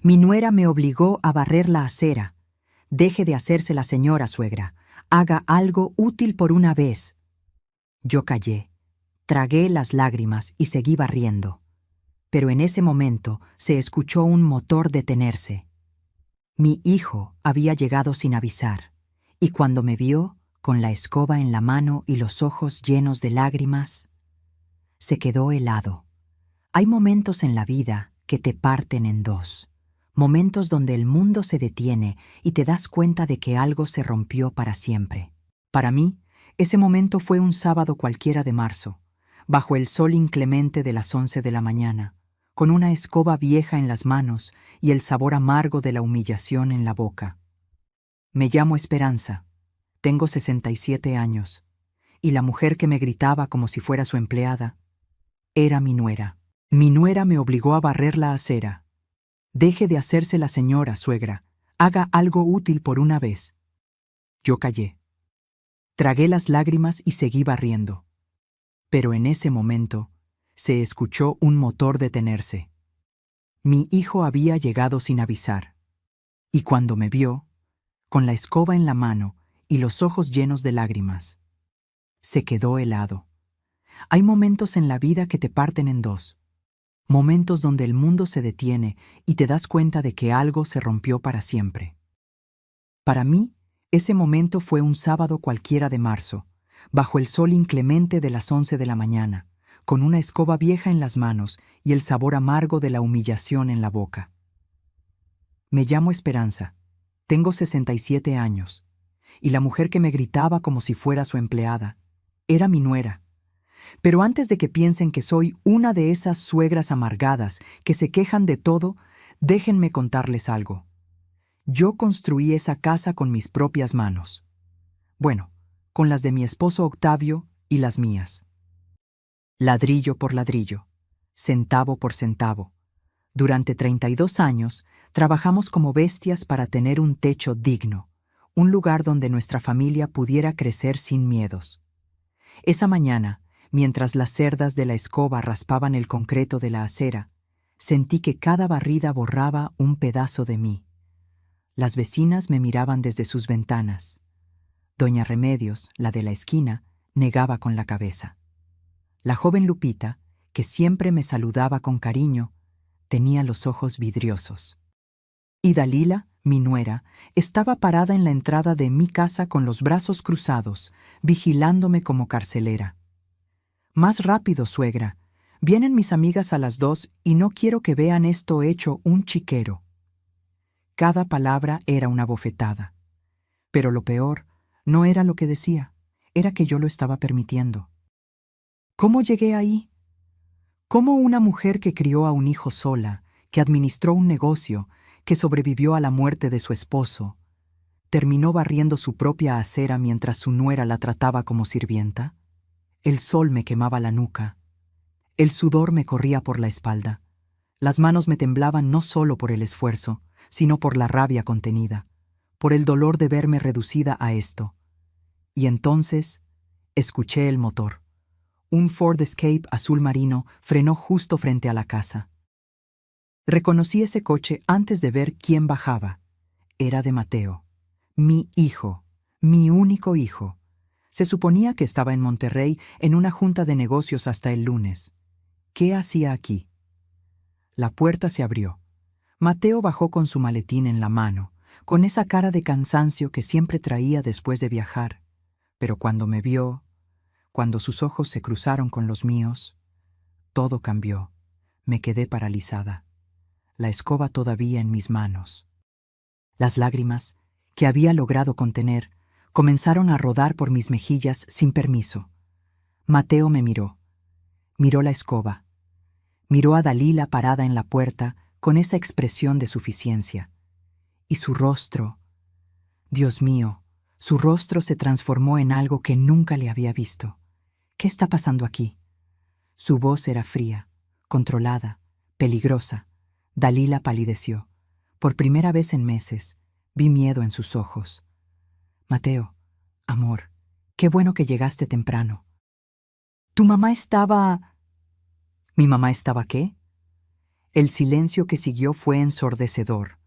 Mi nuera me obligó a barrer la acera. Deje de hacerse la señora, suegra. Haga algo útil por una vez. Yo callé, tragué las lágrimas y seguí barriendo. Pero en ese momento se escuchó un motor detenerse. Mi hijo había llegado sin avisar, y cuando me vio, con la escoba en la mano y los ojos llenos de lágrimas, se quedó helado. Hay momentos en la vida que te parten en dos. Momentos donde el mundo se detiene y te das cuenta de que algo se rompió para siempre. Para mí, ese momento fue un sábado cualquiera de marzo, bajo el sol inclemente de las 11 de la mañana, con una escoba vieja en las manos y el sabor amargo de la humillación en la boca. Me llamo Esperanza, tengo 67 años, y la mujer que me gritaba como si fuera su empleada era mi nuera. Mi nuera me obligó a barrer la acera. Deje de hacerse la señora, suegra. Haga algo útil por una vez. Yo callé. Tragué las lágrimas y seguí barriendo. Pero en ese momento se escuchó un motor detenerse. Mi hijo había llegado sin avisar. Y cuando me vio, con la escoba en la mano y los ojos llenos de lágrimas, se quedó helado. Hay momentos en la vida que te parten en dos. Momentos donde el mundo se detiene y te das cuenta de que algo se rompió para siempre. Para mí, ese momento fue un sábado cualquiera de marzo, bajo el sol inclemente de las 11 de la mañana, con una escoba vieja en las manos y el sabor amargo de la humillación en la boca. Me llamo Esperanza, tengo 67 años, y la mujer que me gritaba como si fuera su empleada era mi nuera. Pero antes de que piensen que soy una de esas suegras amargadas que se quejan de todo, déjenme contarles algo. Yo construí esa casa con mis propias manos. Bueno, con las de mi esposo Octavio y las mías. Ladrillo por ladrillo, centavo por centavo. Durante 32 años trabajamos como bestias para tener un techo digno, un lugar donde nuestra familia pudiera crecer sin miedos. Esa mañana, mientras las cerdas de la escoba raspaban el concreto de la acera, sentí que cada barrida borraba un pedazo de mí. Las vecinas me miraban desde sus ventanas. Doña Remedios, la de la esquina, negaba con la cabeza. La joven Lupita, que siempre me saludaba con cariño, tenía los ojos vidriosos. Y Dalila, mi nuera, estaba parada en la entrada de mi casa con los brazos cruzados, vigilándome como carcelera. Más rápido, suegra. Vienen mis amigas a las 2 y no quiero que vean esto hecho un chiquero. Cada palabra era una bofetada. Pero lo peor no era lo que decía, era que yo lo estaba permitiendo. ¿Cómo llegué ahí? ¿Cómo una mujer que crió a un hijo sola, que administró un negocio, que sobrevivió a la muerte de su esposo, terminó barriendo su propia acera mientras su nuera la trataba como sirvienta? El sol me quemaba la nuca. El sudor me corría por la espalda. Las manos me temblaban no solo por el esfuerzo, sino por la rabia contenida, por el dolor de verme reducida a esto. Y entonces escuché el motor. Un Ford Escape azul marino frenó justo frente a la casa. Reconocí ese coche antes de ver quién bajaba. Era de Mateo, mi hijo, mi único hijo. Se suponía que estaba en Monterrey en una junta de negocios hasta el lunes. ¿Qué hacía aquí? La puerta se abrió. Mateo bajó con su maletín en la mano, con esa cara de cansancio que siempre traía después de viajar. Pero cuando me vio, cuando sus ojos se cruzaron con los míos, todo cambió. Me quedé paralizada, la escoba todavía en mis manos. Las lágrimas, que había logrado contener, comenzaron a rodar por mis mejillas sin permiso. Mateo me miró. Miró la escoba. Miró a Dalila parada en la puerta con esa expresión de suficiencia. Y su rostro, Dios mío, su rostro se transformó en algo que nunca le había visto. ¿Qué está pasando aquí? Su voz era fría, controlada, peligrosa. Dalila palideció. Por primera vez en meses, vi miedo en sus ojos. Mateo, amor, qué bueno que llegaste temprano. ¿Tu mamá estaba...? ¿Mi mamá estaba qué? El silencio que siguió fue ensordecedor.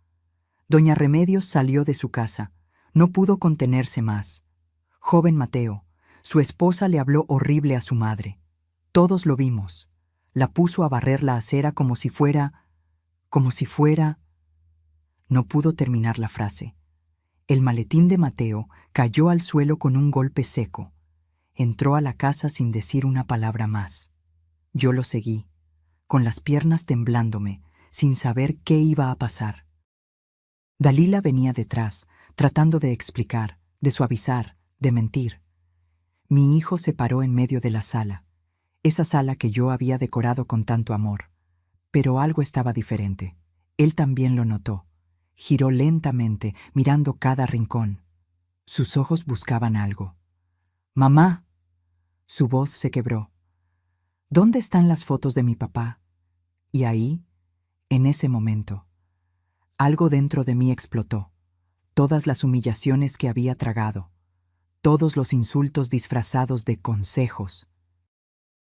Doña Remedios salió de su casa. No pudo contenerse más. Joven Mateo, su esposa le habló horrible a su madre. Todos lo vimos. La puso a barrer la acera como si fuera... No pudo terminar la frase. El maletín de Mateo cayó al suelo con un golpe seco. Entró a la casa sin decir una palabra más. Yo lo seguí, con las piernas temblándome, sin saber qué iba a pasar. Dalila venía detrás, tratando de explicar, de suavizar, de mentir. Mi hijo se paró en medio de la sala, esa sala que yo había decorado con tanto amor. Pero algo estaba diferente. Él también lo notó. Giró lentamente, mirando cada rincón. Sus ojos buscaban algo. «¡Mamá!». Su voz se quebró. «¿Dónde están las fotos de mi papá?». Y ahí, en ese momento, algo dentro de mí explotó. Todas las humillaciones que había tragado. Todos los insultos disfrazados de consejos.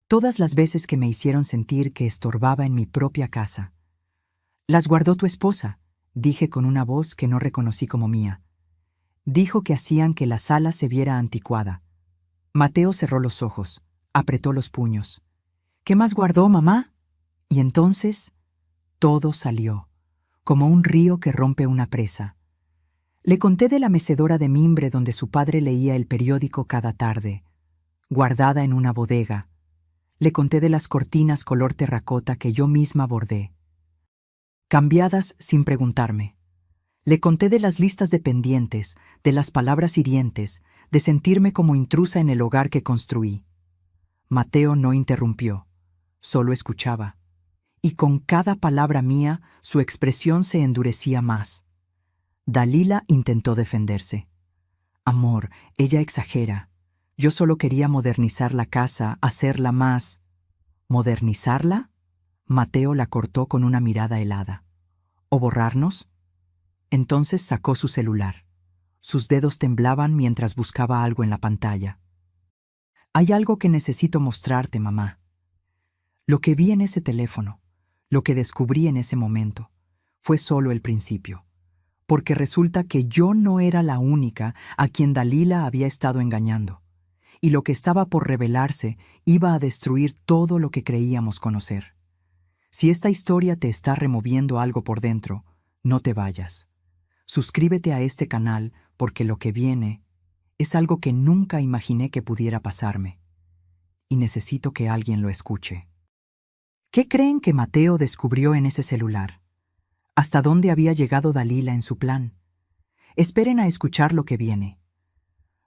Todas las veces que me hicieron sentir que estorbaba en mi propia casa. «Las guardó tu esposa», dije con una voz que no reconocí como mía. Dijo que hacían que la sala se viera anticuada. Mateo cerró los ojos, apretó los puños. «¿Qué más guardó, mamá?». Y entonces, todo salió, como un río que rompe una presa. Le conté de la mecedora de mimbre donde su padre leía el periódico cada tarde, guardada en una bodega. Le conté de las cortinas color terracota que yo misma bordé, cambiadas sin preguntarme. Le conté de las listas de pendientes, de las palabras hirientes, de sentirme como intrusa en el hogar que construí. Mateo no interrumpió, solo escuchaba. Y con cada palabra mía, su expresión se endurecía más. Dalila intentó defenderse. «Amor, ella exagera. Yo solo quería modernizar la casa, hacerla más». «¿Modernizarla?». Mateo la cortó con una mirada helada. «¿O borrarnos?». Entonces sacó su celular. Sus dedos temblaban mientras buscaba algo en la pantalla. «Hay algo que necesito mostrarte, mamá». Lo que vi en ese teléfono, lo que descubrí en ese momento, fue solo el principio. Porque resulta que yo no era la única a quien Dalila había estado engañando. Y lo que estaba por revelarse iba a destruir todo lo que creíamos conocer. Si esta historia te está removiendo algo por dentro, no te vayas. Suscríbete a este canal porque lo que viene es algo que nunca imaginé que pudiera pasarme. Y necesito que alguien lo escuche. ¿Qué creen que Mateo descubrió en ese celular? ¿Hasta dónde había llegado Dalila en su plan? Esperen a escuchar lo que viene.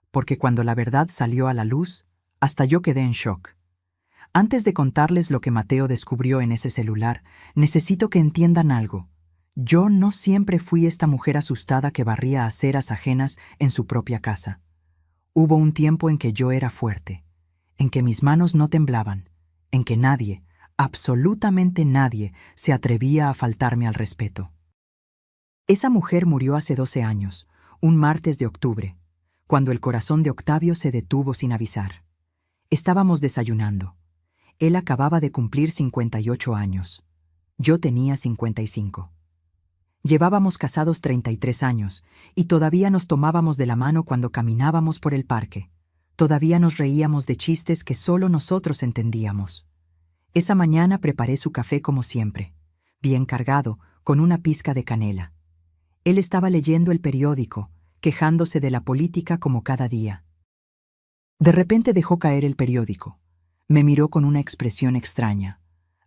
Porque cuando la verdad salió a la luz, hasta yo quedé en shock. Antes de contarles lo que Mateo descubrió en ese celular, necesito que entiendan algo. Yo no siempre fui esta mujer asustada que barría aceras ajenas en su propia casa. Hubo un tiempo en que yo era fuerte, en que mis manos no temblaban, en que nadie, absolutamente nadie, se atrevía a faltarme al respeto. Esa mujer murió hace 12 años, un martes de octubre, cuando el corazón de Octavio se detuvo sin avisar. Estábamos desayunando. Él acababa de cumplir 58 años. Yo tenía 55. Llevábamos casados 33 años, y todavía nos tomábamos de la mano cuando caminábamos por el parque. Todavía nos reíamos de chistes que solo nosotros entendíamos. Esa mañana preparé su café como siempre, bien cargado, con una pizca de canela. Él estaba leyendo el periódico, quejándose de la política como cada día. De repente dejó caer el periódico. Me miró con una expresión extraña.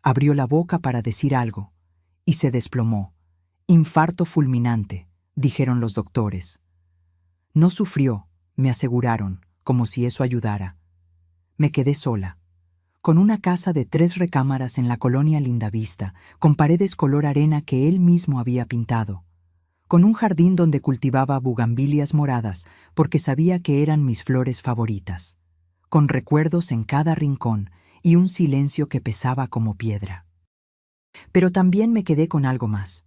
Abrió la boca para decir algo, y se desplomó. Infarto fulminante, dijeron los doctores. No sufrió, me aseguraron, como si eso ayudara. Me quedé sola, con una casa de 3 recámaras en la colonia Lindavista, con paredes color arena que él mismo había pintado, con un jardín donde cultivaba bugambilias moradas porque sabía que eran mis flores favoritas, con recuerdos en cada rincón y un silencio que pesaba como piedra. Pero también me quedé con algo más,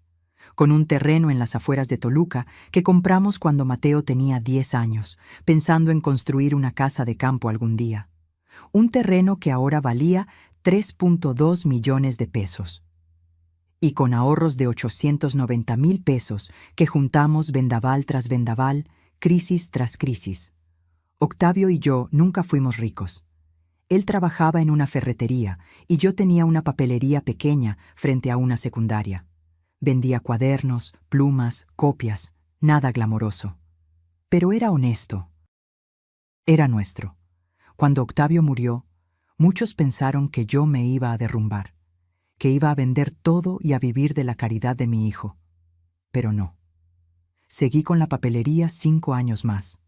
con un terreno en las afueras de Toluca que compramos cuando Mateo tenía 10 años, pensando en construir una casa de campo algún día. Un terreno que ahora valía 3.2 millones de pesos. y con ahorros de 890,000 pesos que juntamos vendaval tras vendaval, crisis tras crisis. Octavio y yo nunca fuimos ricos. Él trabajaba en una ferretería y yo tenía una papelería pequeña frente a una secundaria. Vendía cuadernos, plumas, copias, nada glamoroso. Pero era honesto. Era nuestro. Cuando Octavio murió, muchos pensaron que yo me iba a derrumbar, que iba a vender todo y a vivir de la caridad de mi hijo. Pero no. Seguí con la papelería 5 años más.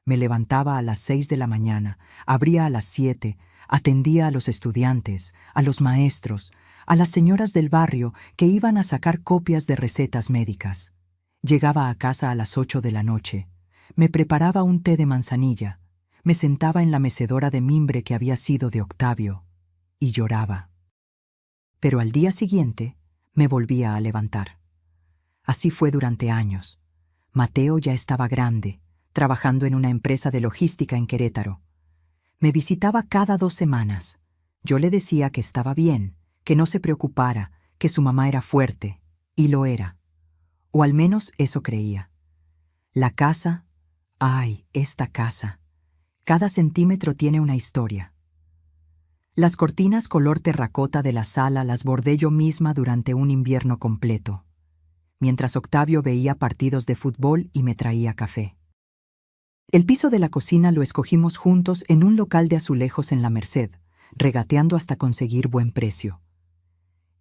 Me levantaba a las 6 de la mañana, abría a las 7, atendía a los estudiantes, a los maestros, a las señoras del barrio que iban a sacar copias de recetas médicas. Llegaba a casa a las 8 de la noche, me preparaba un té de manzanilla, me sentaba en la mecedora de mimbre que había sido de Octavio y lloraba. Pero al día siguiente me volvía a levantar. Así fue durante años. Mateo ya estaba grande, trabajando en una empresa de logística en Querétaro. Me visitaba cada 2 semanas. Yo le decía que estaba bien, que no se preocupara, que su mamá era fuerte, y lo era. O al menos eso creía. La casa, ¡ay, esta casa! Cada centímetro tiene una historia. Las cortinas color terracota de la sala las bordé yo misma durante un invierno completo, mientras Octavio veía partidos de fútbol y me traía café. El piso de la cocina lo escogimos juntos en un local de azulejos en la Merced, regateando hasta conseguir buen precio.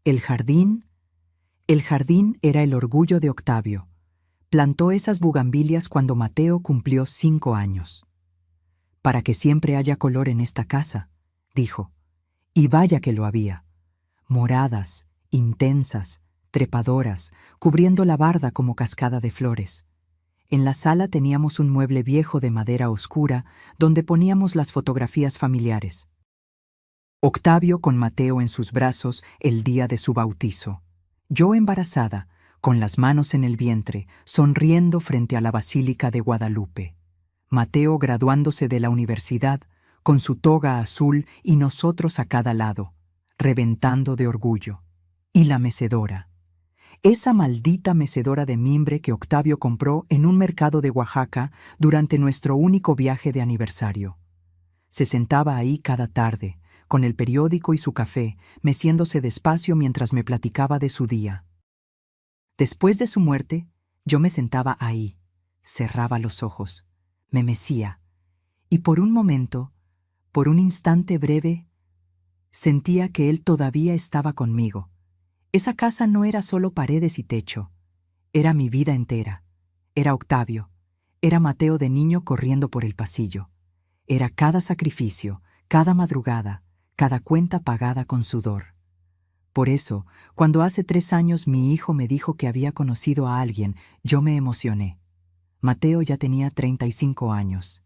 El jardín era el orgullo de Octavio. Plantó esas bugambilias cuando Mateo cumplió 5 años. Para que siempre haya color en esta casa, dijo. Y vaya que lo había. Moradas, intensas, trepadoras, cubriendo la barda como cascada de flores. En la sala teníamos un mueble viejo de madera oscura donde poníamos las fotografías familiares. Octavio con Mateo en sus brazos el día de su bautizo. Yo embarazada, con las manos en el vientre, sonriendo frente a la Basílica de Guadalupe. Mateo graduándose de la universidad, con su toga azul y nosotros a cada lado, reventando de orgullo. Y la mecedora. Esa maldita mecedora de mimbre que Octavio compró en un mercado de Oaxaca durante nuestro único viaje de aniversario. Se sentaba ahí cada tarde, con el periódico y su café, meciéndose despacio mientras me platicaba de su día. Después de su muerte, yo me sentaba ahí, cerraba los ojos, me mecía, y por un momento, por un instante breve, sentía que él todavía estaba conmigo. Esa casa no era solo paredes y techo, era mi vida entera. Era Octavio, era Mateo de niño corriendo por el pasillo. Era cada sacrificio, cada madrugada, cada cuenta pagada con sudor. Por eso, cuando hace 3 años mi hijo me dijo que había conocido a alguien, yo me emocioné. Mateo ya tenía 35 años.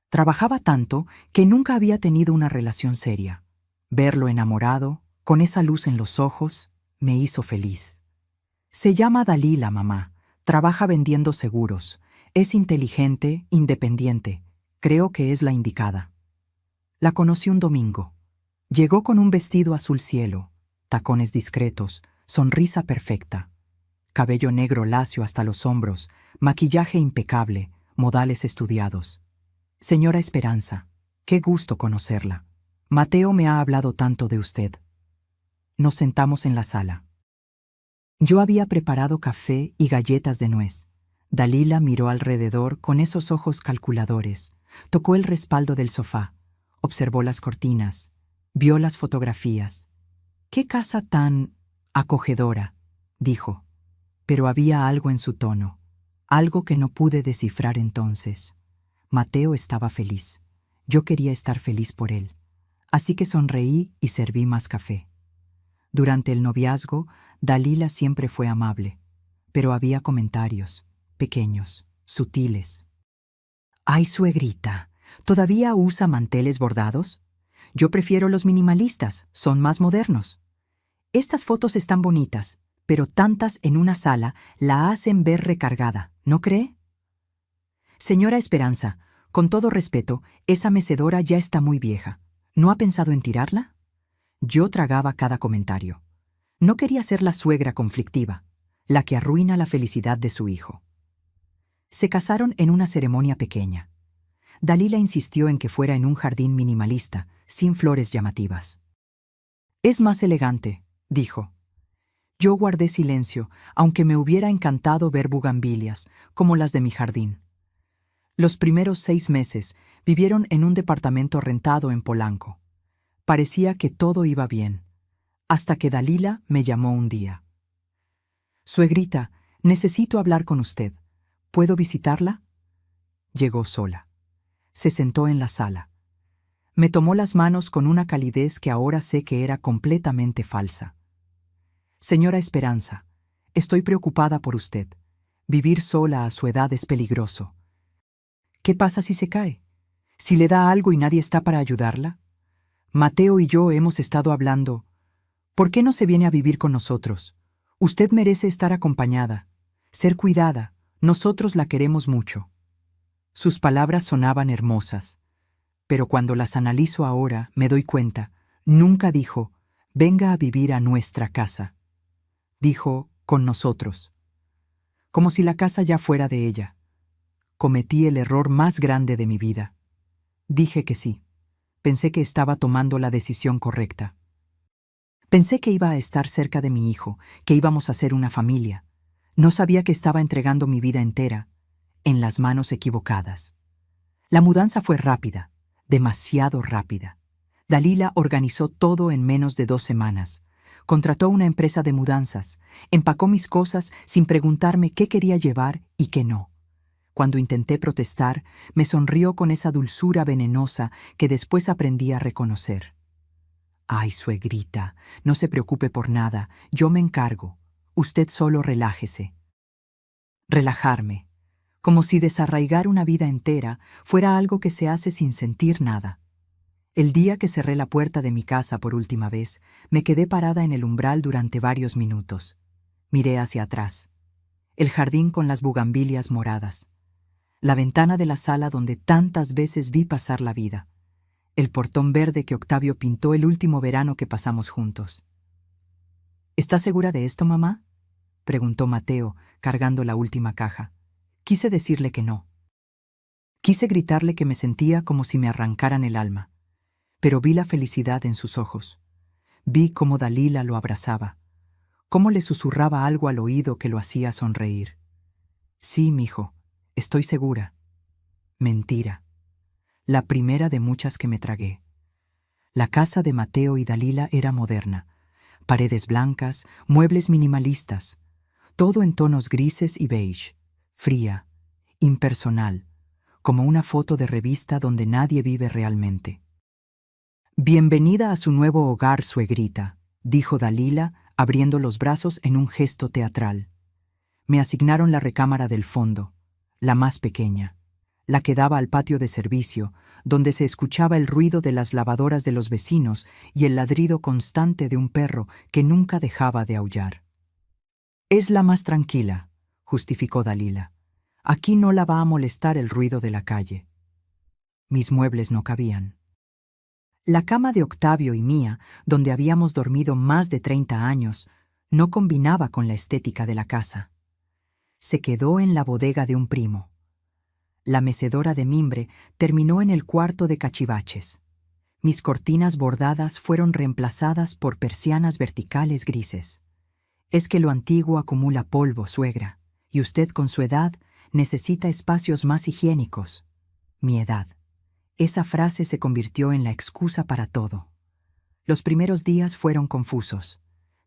Trabajaba tanto que nunca había tenido una relación seria. Verlo enamorado, con esa luz en los ojos, me hizo feliz. Se llama Dalila, mamá. Trabaja vendiendo seguros. Es inteligente, independiente. Creo que es la indicada. La conocí un domingo. Llegó con un vestido azul cielo, tacones discretos, sonrisa perfecta. Cabello negro lacio hasta los hombros, maquillaje impecable, modales estudiados. Señora Esperanza, qué gusto conocerla. Mateo me ha hablado tanto de usted. Nos sentamos en la sala. Yo había preparado café y galletas de nuez. Dalila miró alrededor con esos ojos calculadores, tocó el respaldo del sofá, observó las cortinas, vio las fotografías. «¡Qué casa tan acogedora!», dijo. Pero había algo en su tono, algo que no pude descifrar entonces. Mateo estaba feliz. Yo quería estar feliz por él. Así que sonreí y serví más café. Durante el noviazgo, Dalila siempre fue amable, pero había comentarios, pequeños, sutiles. «Ay, suegrita, ¿todavía usa manteles bordados? Yo prefiero los minimalistas, son más modernos. Estas fotos están bonitas, pero tantas en una sala la hacen ver recargada, ¿no cree? Señora Esperanza, con todo respeto, esa mecedora ya está muy vieja. ¿No ha pensado en tirarla?» Yo tragaba cada comentario. No quería ser la suegra conflictiva, la que arruina la felicidad de su hijo. Se casaron en una ceremonia pequeña. Dalila insistió en que fuera en un jardín minimalista, sin flores llamativas. «Es más elegante», dijo. Yo guardé silencio, aunque me hubiera encantado ver bugambilias, como las de mi jardín. Los primeros 6 meses vivieron en un departamento rentado en Polanco. Parecía que todo iba bien, hasta que Dalila me llamó un día. «Suegrita, necesito hablar con usted. ¿Puedo visitarla?» Llegó sola. Se sentó en la sala. Me tomó las manos con una calidez que ahora sé que era completamente falsa. «Señora Esperanza, estoy preocupada por usted. Vivir sola a su edad es peligroso. ¿Qué pasa si se cae? ¿Si le da algo y nadie está para ayudarla? Mateo y yo hemos estado hablando. ¿Por qué no se viene a vivir con nosotros? Usted merece estar acompañada, ser cuidada. Nosotros la queremos mucho». Sus palabras sonaban hermosas, pero cuando las analizo ahora me doy cuenta, nunca dijo, «Venga a vivir a nuestra casa». Dijo, «con nosotros». Como si la casa ya fuera de ella. Cometí el error más grande de mi vida. Dije que sí. Pensé que estaba tomando la decisión correcta. Pensé que iba a estar cerca de mi hijo, que íbamos a ser una familia. No sabía que estaba entregando mi vida entera en las manos equivocadas. La mudanza fue rápida, demasiado rápida. Dalila organizó todo en menos de 2 semanas. Contrató una empresa de mudanzas, empacó mis cosas sin preguntarme qué quería llevar y qué no. Cuando intenté protestar, me sonrió con esa dulzura venenosa que después aprendí a reconocer. «Ay, suegrita, no se preocupe por nada, yo me encargo. Usted solo relájese». Relajarme, como si desarraigar una vida entera fuera algo que se hace sin sentir nada. El día que cerré la puerta de mi casa por última vez, me quedé parada en el umbral durante varios minutos. Miré hacia atrás. El jardín con las bugambilias moradas. La ventana de la sala donde tantas veces vi pasar la vida. El portón verde que Octavio pintó el último verano que pasamos juntos. «¿Estás segura de esto, mamá?», preguntó Mateo, cargando la última caja. Quise decirle que no. Quise gritarle que me sentía como si me arrancaran el alma. Pero vi la felicidad en sus ojos. Vi cómo Dalila lo abrazaba, cómo le susurraba algo al oído que lo hacía sonreír. «Sí, mijo, estoy segura». Mentira. La primera de muchas que me tragué. La casa de Mateo y Dalila era moderna. Paredes blancas, muebles minimalistas. Todo en tonos grises y beige. Fría, impersonal, como una foto de revista donde nadie vive realmente. «Bienvenida a su nuevo hogar, suegrita», dijo Dalila, abriendo los brazos en un gesto teatral. Me asignaron la recámara del fondo, la más pequeña, la que daba al patio de servicio, donde se escuchaba el ruido de las lavadoras de los vecinos y el ladrido constante de un perro que nunca dejaba de aullar. «Es la más tranquila», justificó Dalila. «Aquí no la va a molestar el ruido de la calle». Mis muebles no cabían. La cama de Octavio y mía, donde habíamos dormido más de 30 años, no combinaba con la estética de la casa. Se quedó en la bodega de un primo. La mecedora de mimbre terminó en el cuarto de cachivaches. Mis cortinas bordadas fueron reemplazadas por persianas verticales grises. Es que lo antiguo acumula polvo, suegra, y usted con su edad necesita espacios más higiénicos. Mi edad. Esa frase se convirtió en la excusa para todo. Los primeros días fueron confusos.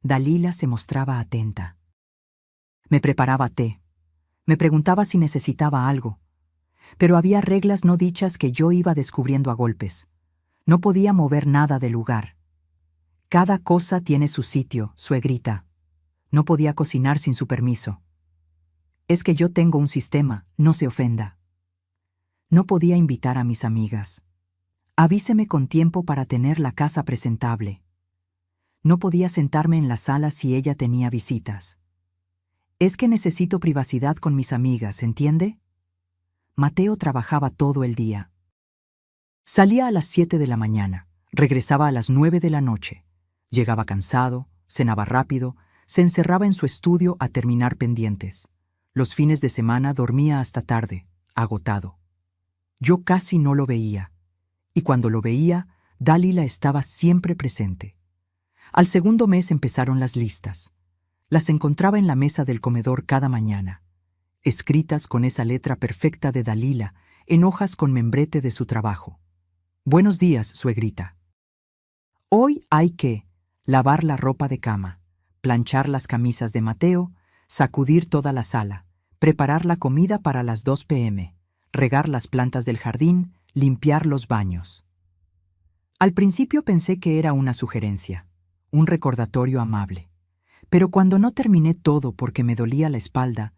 Dalila se mostraba atenta. Me preparaba té. Me preguntaba si necesitaba algo. Pero había reglas no dichas que yo iba descubriendo a golpes. No podía mover nada del lugar. «Cada cosa tiene su sitio, suegrita». No podía cocinar sin su permiso. «Es que yo tengo un sistema, no se ofenda». No podía invitar a mis amigas. «Avíseme con tiempo para tener la casa presentable». No podía sentarme en la sala si ella tenía visitas. «Es que necesito privacidad con mis amigas, ¿entiende?». Mateo trabajaba todo el día. Salía a las 7 de la mañana, regresaba a las 9 de la noche. Llegaba cansado, cenaba rápido, se encerraba en su estudio a terminar pendientes. Los fines de semana dormía hasta tarde, agotado. Yo casi no lo veía, y cuando lo veía, Dalila estaba siempre presente. Al segundo mes empezaron las listas. Las encontraba en la mesa del comedor cada mañana, escritas con esa letra perfecta de Dalila, en hojas con membrete de su trabajo. Buenos días, suegrita. Hoy hay que lavar la ropa de cama, planchar las camisas de Mateo, sacudir toda la sala, preparar la comida para las 2 p.m., regar las plantas del jardín, limpiar los baños. Al principio pensé que era una sugerencia, un recordatorio amable. Pero cuando no terminé todo porque me dolía la espalda,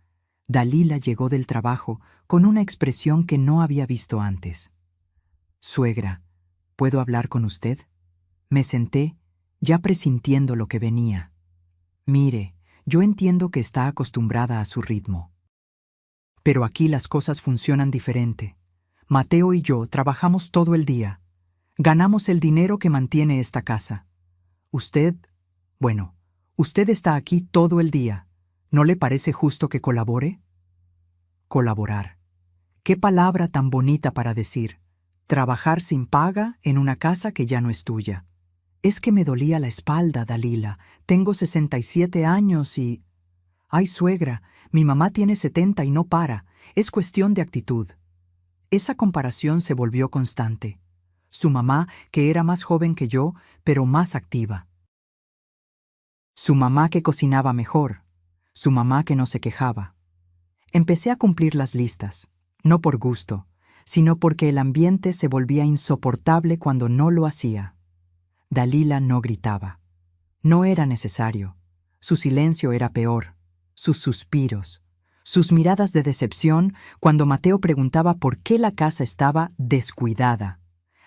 Dalila llegó del trabajo con una expresión que no había visto antes. «Suegra, ¿puedo hablar con usted?» Me senté, ya presintiendo lo que venía. «Mire, yo entiendo que está acostumbrada a su ritmo. Pero aquí las cosas funcionan diferente. Mateo y yo trabajamos todo el día. Ganamos el dinero que mantiene esta casa. Usted está aquí todo el día. ¿No le parece justo que colabore?» Colaborar. Qué palabra tan bonita para decir. Trabajar sin paga en una casa que ya no es tuya. Es que me dolía la espalda, Dalila. Tengo 67 años y... Ay, suegra, mi mamá tiene 70 y no para. Es cuestión de actitud. Esa comparación se volvió constante. Su mamá, que era más joven que yo, pero más activa. Su mamá que cocinaba mejor. Su mamá que no se quejaba. Empecé a cumplir las listas, no por gusto, sino porque el ambiente se volvía insoportable cuando no lo hacía. Dalila no gritaba. No era necesario. Su silencio era peor. Sus suspiros. Sus miradas de decepción cuando Mateo preguntaba por qué la casa estaba descuidada.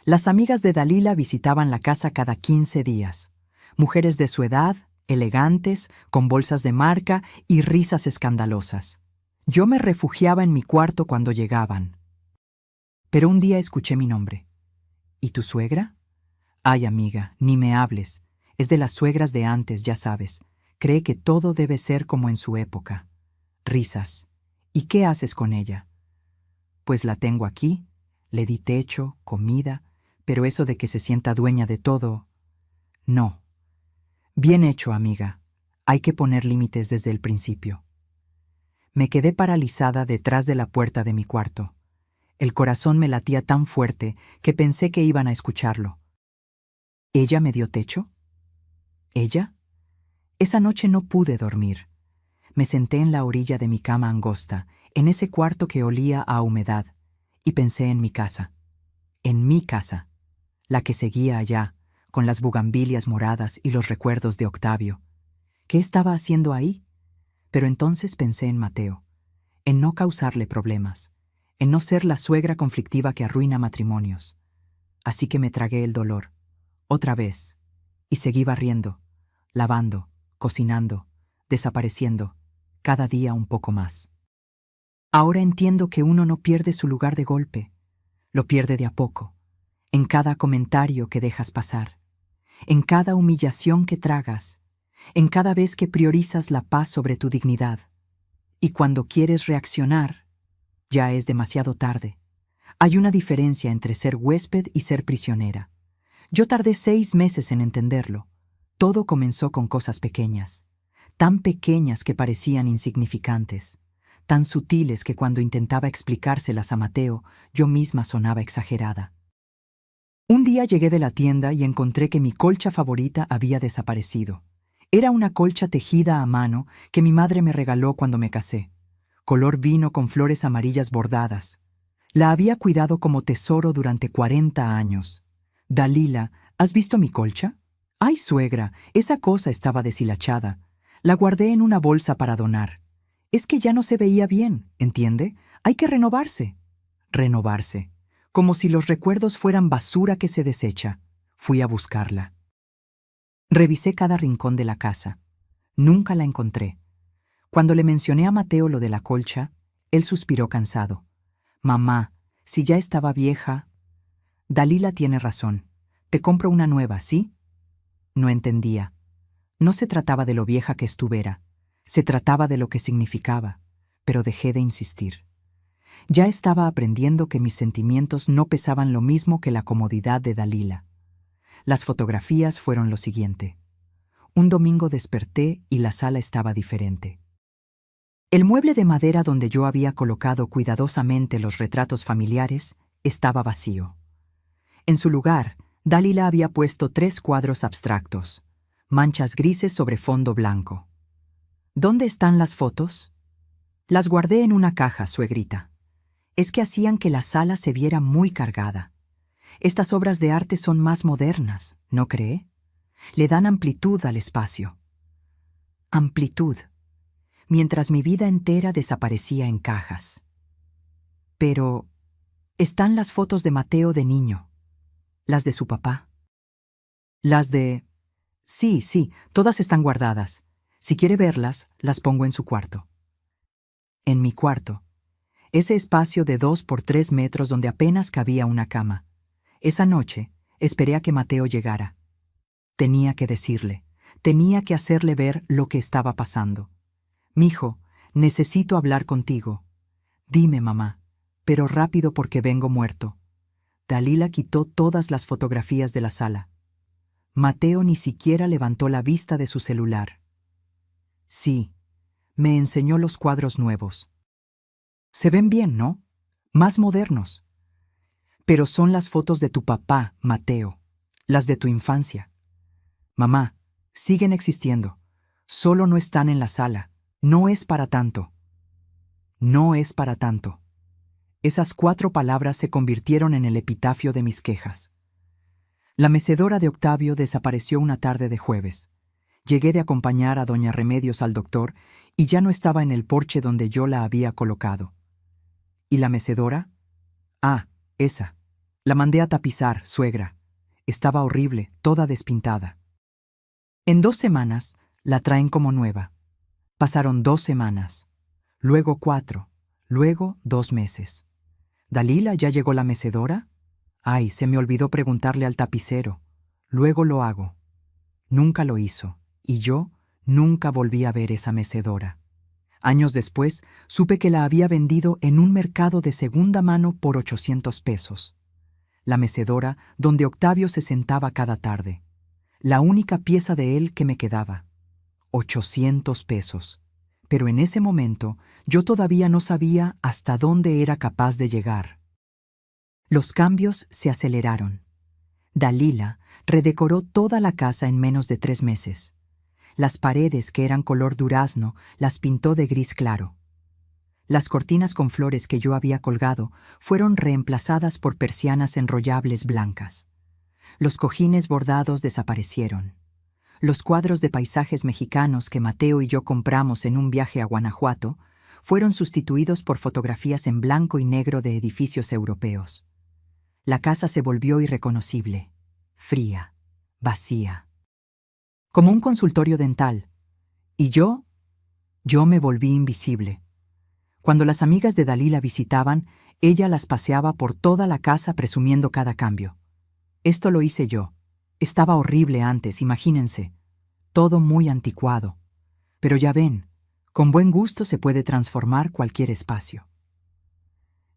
Las amigas de Dalila visitaban la casa cada 15 días. Mujeres de su edad, elegantes, con bolsas de marca y risas escandalosas. Yo me refugiaba en mi cuarto cuando llegaban. Pero un día escuché mi nombre. ¿Y tu suegra? Ay, amiga, ni me hables. Es de las suegras de antes, ya sabes. Cree que todo debe ser como en su época. Risas. ¿Y qué haces con ella? Pues la tengo aquí. Le di techo, comida, pero eso de que se sienta dueña de todo... No. Bien hecho, amiga. Hay que poner límites desde el principio. Me quedé paralizada detrás de la puerta de mi cuarto. El corazón me latía tan fuerte que pensé que iban a escucharlo. ¿Ella me dio techo? ¿Ella? Esa noche no pude dormir. Me senté en la orilla de mi cama angosta, en ese cuarto que olía a humedad, y pensé en mi casa. En mi casa, la que seguía allá, con las bugambilias moradas y los recuerdos de Octavio. ¿Qué estaba haciendo ahí? Pero entonces pensé en Mateo, en no causarle problemas, en no ser la suegra conflictiva que arruina matrimonios. Así que me tragué el dolor, otra vez, y seguí barriendo, lavando, cocinando, desapareciendo, cada día un poco más. Ahora entiendo que uno no pierde su lugar de golpe, lo pierde de a poco, en cada comentario que dejas pasar, en cada humillación que tragas, en cada vez que priorizas la paz sobre tu dignidad. Y cuando quieres reaccionar, ya es demasiado tarde. Hay una diferencia entre ser huésped y ser prisionera. Yo tardé 6 meses en entenderlo. Todo comenzó con cosas pequeñas, tan pequeñas que parecían insignificantes, tan sutiles que cuando intentaba explicárselas a Mateo, yo misma sonaba exagerada. Un día llegué de la tienda y encontré que mi colcha favorita había desaparecido. Era una colcha tejida a mano que mi madre me regaló cuando me casé, color vino con flores amarillas bordadas. La había cuidado como tesoro durante 40 años. Dalila, ¿has visto mi colcha? Ay, suegra, esa cosa estaba deshilachada. La guardé en una bolsa para donar. Es que ya no se veía bien, ¿entiende? Hay que renovarse. Renovarse. Como si los recuerdos fueran basura que se desecha. Fui a buscarla. Revisé cada rincón de la casa. Nunca la encontré. Cuando le mencioné a Mateo lo de la colcha, él suspiró cansado. Mamá, si ya estaba vieja... Dalila tiene razón. Te compro una nueva, ¿sí? No entendía. No se trataba de lo vieja que estuviera, se trataba de lo que significaba, pero dejé de insistir. Ya estaba aprendiendo que mis sentimientos no pesaban lo mismo que la comodidad de Dalila. Las fotografías fueron lo siguiente. Un domingo desperté y la sala estaba diferente. El mueble de madera donde yo había colocado cuidadosamente los retratos familiares estaba vacío. En su lugar, Dalila había puesto 3 cuadros abstractos, manchas grises sobre fondo blanco. ¿Dónde están las fotos? Las guardé en una caja, suegrita. Es que hacían que la sala se viera muy cargada. Estas obras de arte son más modernas, ¿no cree? Le dan amplitud al espacio. Amplitud. Mientras mi vida entera desaparecía en cajas. Pero están las fotos de Mateo de niño, las de su papá. Las de... Sí, todas están guardadas. Si quiere verlas, las pongo en su cuarto. En mi cuarto. Ese espacio de 2 por 3 metros donde apenas cabía una cama. Esa noche, esperé a que Mateo llegara. Tenía que decirle, tenía que hacerle ver lo que estaba pasando. «Mijo, necesito hablar contigo». «Dime, mamá, pero rápido porque vengo muerto». Dalila quitó todas las fotografías de la sala. Mateo ni siquiera levantó la vista de su celular. Sí, me enseñó los cuadros nuevos. Se ven bien, ¿no? Más modernos. Pero son las fotos de tu papá, Mateo, las de tu infancia. Mamá, siguen existiendo. Solo no están en la sala. No es para tanto. No es para tanto. Esas 4 palabras se convirtieron en el epitafio de mis quejas. La mecedora de Octavio desapareció una tarde de jueves. Llegué de acompañar a doña Remedios al doctor y ya no estaba en el porche donde yo la había colocado. ¿Y la mecedora? Ah, esa. La mandé a tapizar, suegra. Estaba horrible, toda despintada. En 2 semanas la traen como nueva. Pasaron 2 semanas, luego 4, luego 2 meses. ¿Dalila, ya llegó la mecedora? Ay, se me olvidó preguntarle al tapicero. Luego lo hago. Nunca lo hizo, y yo nunca volví a ver esa mecedora. Años después, supe que la había vendido en un mercado de segunda mano por 800 pesos. La mecedora donde Octavio se sentaba cada tarde. La única pieza de él que me quedaba. 800 pesos. Pero en ese momento yo todavía no sabía hasta dónde era capaz de llegar. Los cambios se aceleraron. Dalila redecoró toda la casa en menos de 3 meses. Las paredes, que eran color durazno, las pintó de gris claro. Las cortinas con flores que yo había colgado fueron reemplazadas por persianas enrollables blancas. Los cojines bordados desaparecieron. Los cuadros de paisajes mexicanos que Mateo y yo compramos en un viaje a Guanajuato fueron sustituidos por fotografías en blanco y negro de edificios europeos. La casa se volvió irreconocible, fría, vacía. Como un consultorio dental. Y yo me volví invisible. Cuando las amigas de Dalila visitaban, ella las paseaba por toda la casa presumiendo cada cambio. Esto lo hice yo. Estaba horrible antes, imagínense. Todo muy anticuado. Pero ya ven, con buen gusto se puede transformar cualquier espacio.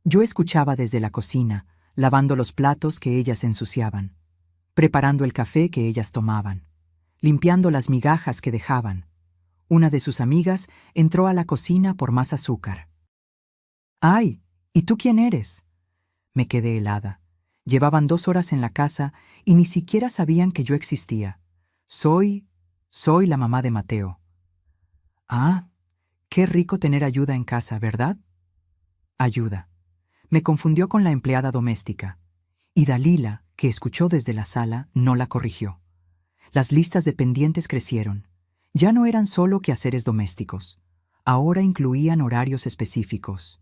Yo escuchaba desde la cocina, lavando los platos que ellas ensuciaban, preparando el café que ellas tomaban, limpiando las migajas que dejaban. Una de sus amigas entró a la cocina por más azúcar. «Ay, ¿y tú quién eres?» Me quedé helada. Llevaban 2 horas en la casa y ni siquiera sabían que yo existía. Soy la mamá de Mateo. «Ah, qué rico tener ayuda en casa, ¿verdad?» Ayuda. Me confundió con la empleada doméstica. Y Dalila, que escuchó desde la sala, no la corrigió. Las listas de pendientes crecieron. Ya no eran solo quehaceres domésticos. Ahora incluían horarios específicos.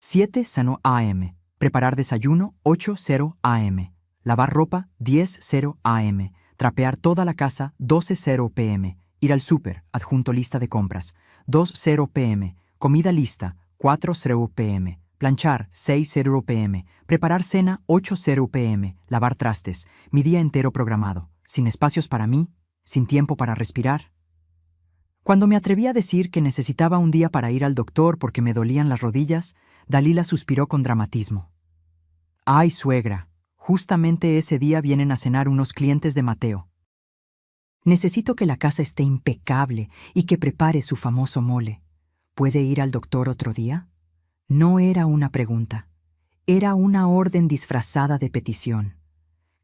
7:00 a.m. Preparar desayuno 8:00 a.m. Lavar ropa 10:00 a.m. Trapear toda la casa 12:00 p.m. Ir al súper, adjunto lista de compras 2:00 p.m. Comida lista 4:00 p.m. Planchar 6:00 p.m. Preparar cena 8:00 p.m. Lavar trastes, mi día entero programado, sin espacios para mí, sin tiempo para respirar. Cuando me atreví a decir que necesitaba un día para ir al doctor porque me dolían las rodillas, Dalila suspiró con dramatismo. «Ay, suegra, justamente ese día vienen a cenar unos clientes de Mateo. Necesito que la casa esté impecable y que prepare su famoso mole. ¿Puede ir al doctor otro día?» No era una pregunta. Era una orden disfrazada de petición.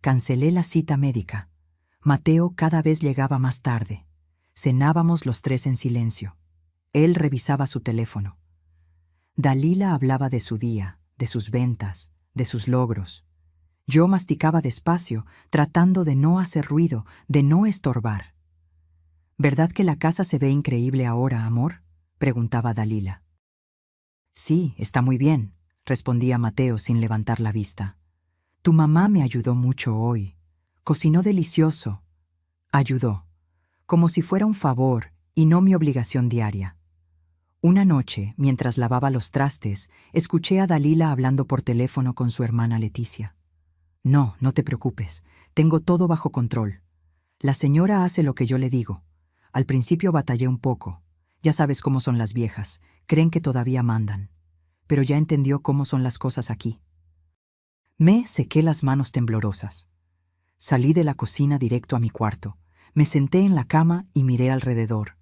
Cancelé la cita médica. Mateo cada vez llegaba más tarde. Cenábamos los tres en silencio. Él revisaba su teléfono. Dalila hablaba de su día, de sus ventas, de sus logros. Yo masticaba despacio, tratando de no hacer ruido, de no estorbar. «¿Verdad que la casa se ve increíble ahora, amor?», preguntaba Dalila. «Sí, está muy bien», respondía Mateo sin levantar la vista. «Tu mamá me ayudó mucho hoy. Cocinó delicioso. Ayudó, como si fuera un favor y no mi obligación diaria». Una noche, mientras lavaba los trastes, escuché a Dalila hablando por teléfono con su hermana Leticia. «No, no te preocupes. Tengo todo bajo control. La señora hace lo que yo le digo. Al principio batallé un poco. Ya sabes cómo son las viejas. Creen que todavía mandan. Pero ya entendió cómo son las cosas aquí». Me sequé las manos temblorosas. Salí de la cocina directo a mi cuarto. Me senté en la cama y miré alrededor.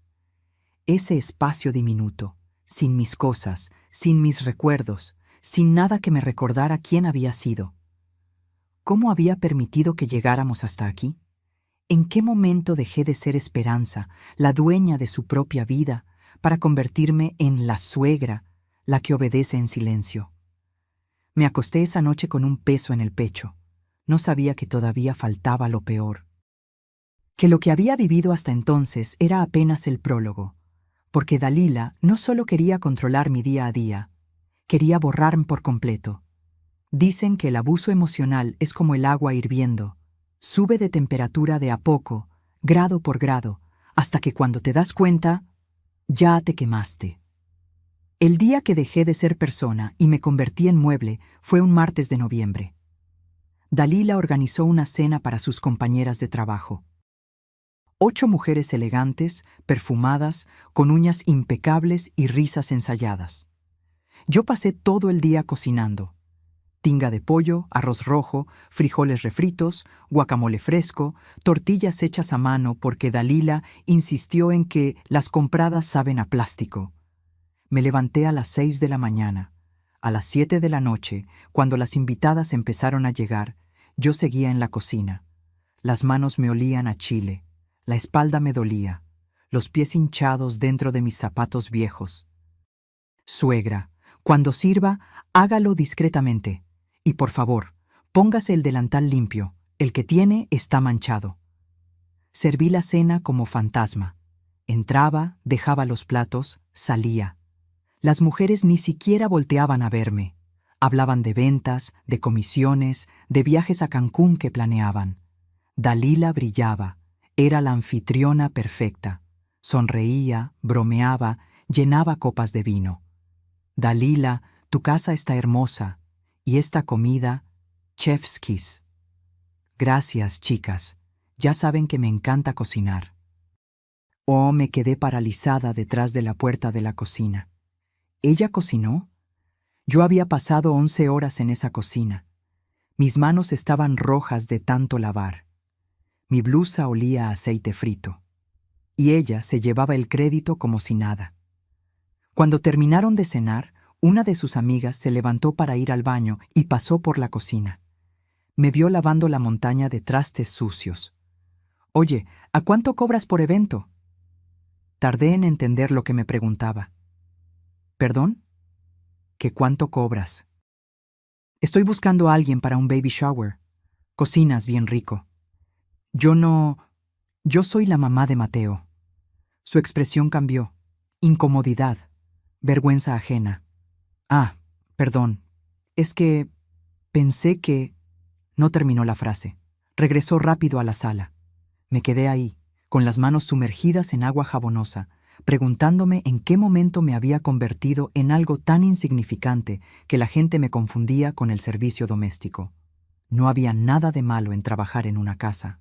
Ese espacio diminuto, sin mis cosas, sin mis recuerdos, sin nada que me recordara quién había sido. ¿Cómo había permitido que llegáramos hasta aquí? ¿En qué momento dejé de ser Esperanza, la dueña de su propia vida, para convertirme en la suegra, la que obedece en silencio? Me acosté esa noche con un peso en el pecho. No sabía que todavía faltaba lo peor. Que lo que había vivido hasta entonces era apenas el prólogo, porque Dalila no solo quería controlar mi día a día, quería borrarme por completo. Dicen que el abuso emocional es como el agua hirviendo. Sube de temperatura de a poco, grado por grado, hasta que cuando te das cuenta, ya te quemaste. El día que dejé de ser persona y me convertí en mueble fue un martes de noviembre. Dalila organizó una cena para sus compañeras de trabajo. 8 mujeres elegantes, perfumadas, con uñas impecables y risas ensayadas. Yo pasé todo el día cocinando. Tinga de pollo, arroz rojo, frijoles refritos, guacamole fresco, tortillas hechas a mano porque Dalila insistió en que las compradas saben a plástico. Me levanté a las 6 de la mañana. A las 7 de la noche, cuando las invitadas empezaron a llegar, yo seguía en la cocina. Las manos me olían a chile, la espalda me dolía, los pies hinchados dentro de mis zapatos viejos. «Suegra, cuando sirva, hágalo discretamente. Y por favor, póngase el delantal limpio, el que tiene está manchado». Serví la cena como fantasma. Entraba, dejaba los platos, salía. Las mujeres ni siquiera volteaban a verme. Hablaban de ventas, de comisiones, de viajes a Cancún que planeaban. Dalila brillaba, era la anfitriona perfecta. Sonreía, bromeaba, llenaba copas de vino. «Dalila, tu casa está hermosa. Y esta comida, chef's kiss». «Gracias, chicas. Ya saben que me encanta cocinar». Oh, me quedé paralizada detrás de la puerta de la cocina. ¿Ella cocinó? Yo había pasado 11 horas en esa cocina. Mis manos estaban rojas de tanto lavar. Mi blusa olía a aceite frito. Y ella se llevaba el crédito como si nada. Cuando terminaron de cenar, una de sus amigas se levantó para ir al baño y pasó por la cocina. Me vio lavando la montaña de trastes sucios. «Oye, ¿a cuánto cobras por evento?». Tardé en entender lo que me preguntaba. «¿Perdón? ¿Que cuánto cobras?». «Estoy buscando a alguien para un baby shower. Cocinas bien rico». Yo soy la mamá de Mateo». Su expresión cambió. Incomodidad. Vergüenza ajena. «Ah, perdón. Es que pensé que…». No terminó la frase. Regresó rápido a la sala. Me quedé ahí, con las manos sumergidas en agua jabonosa, preguntándome en qué momento me había convertido en algo tan insignificante que la gente me confundía con el servicio doméstico. No había nada de malo en trabajar en una casa.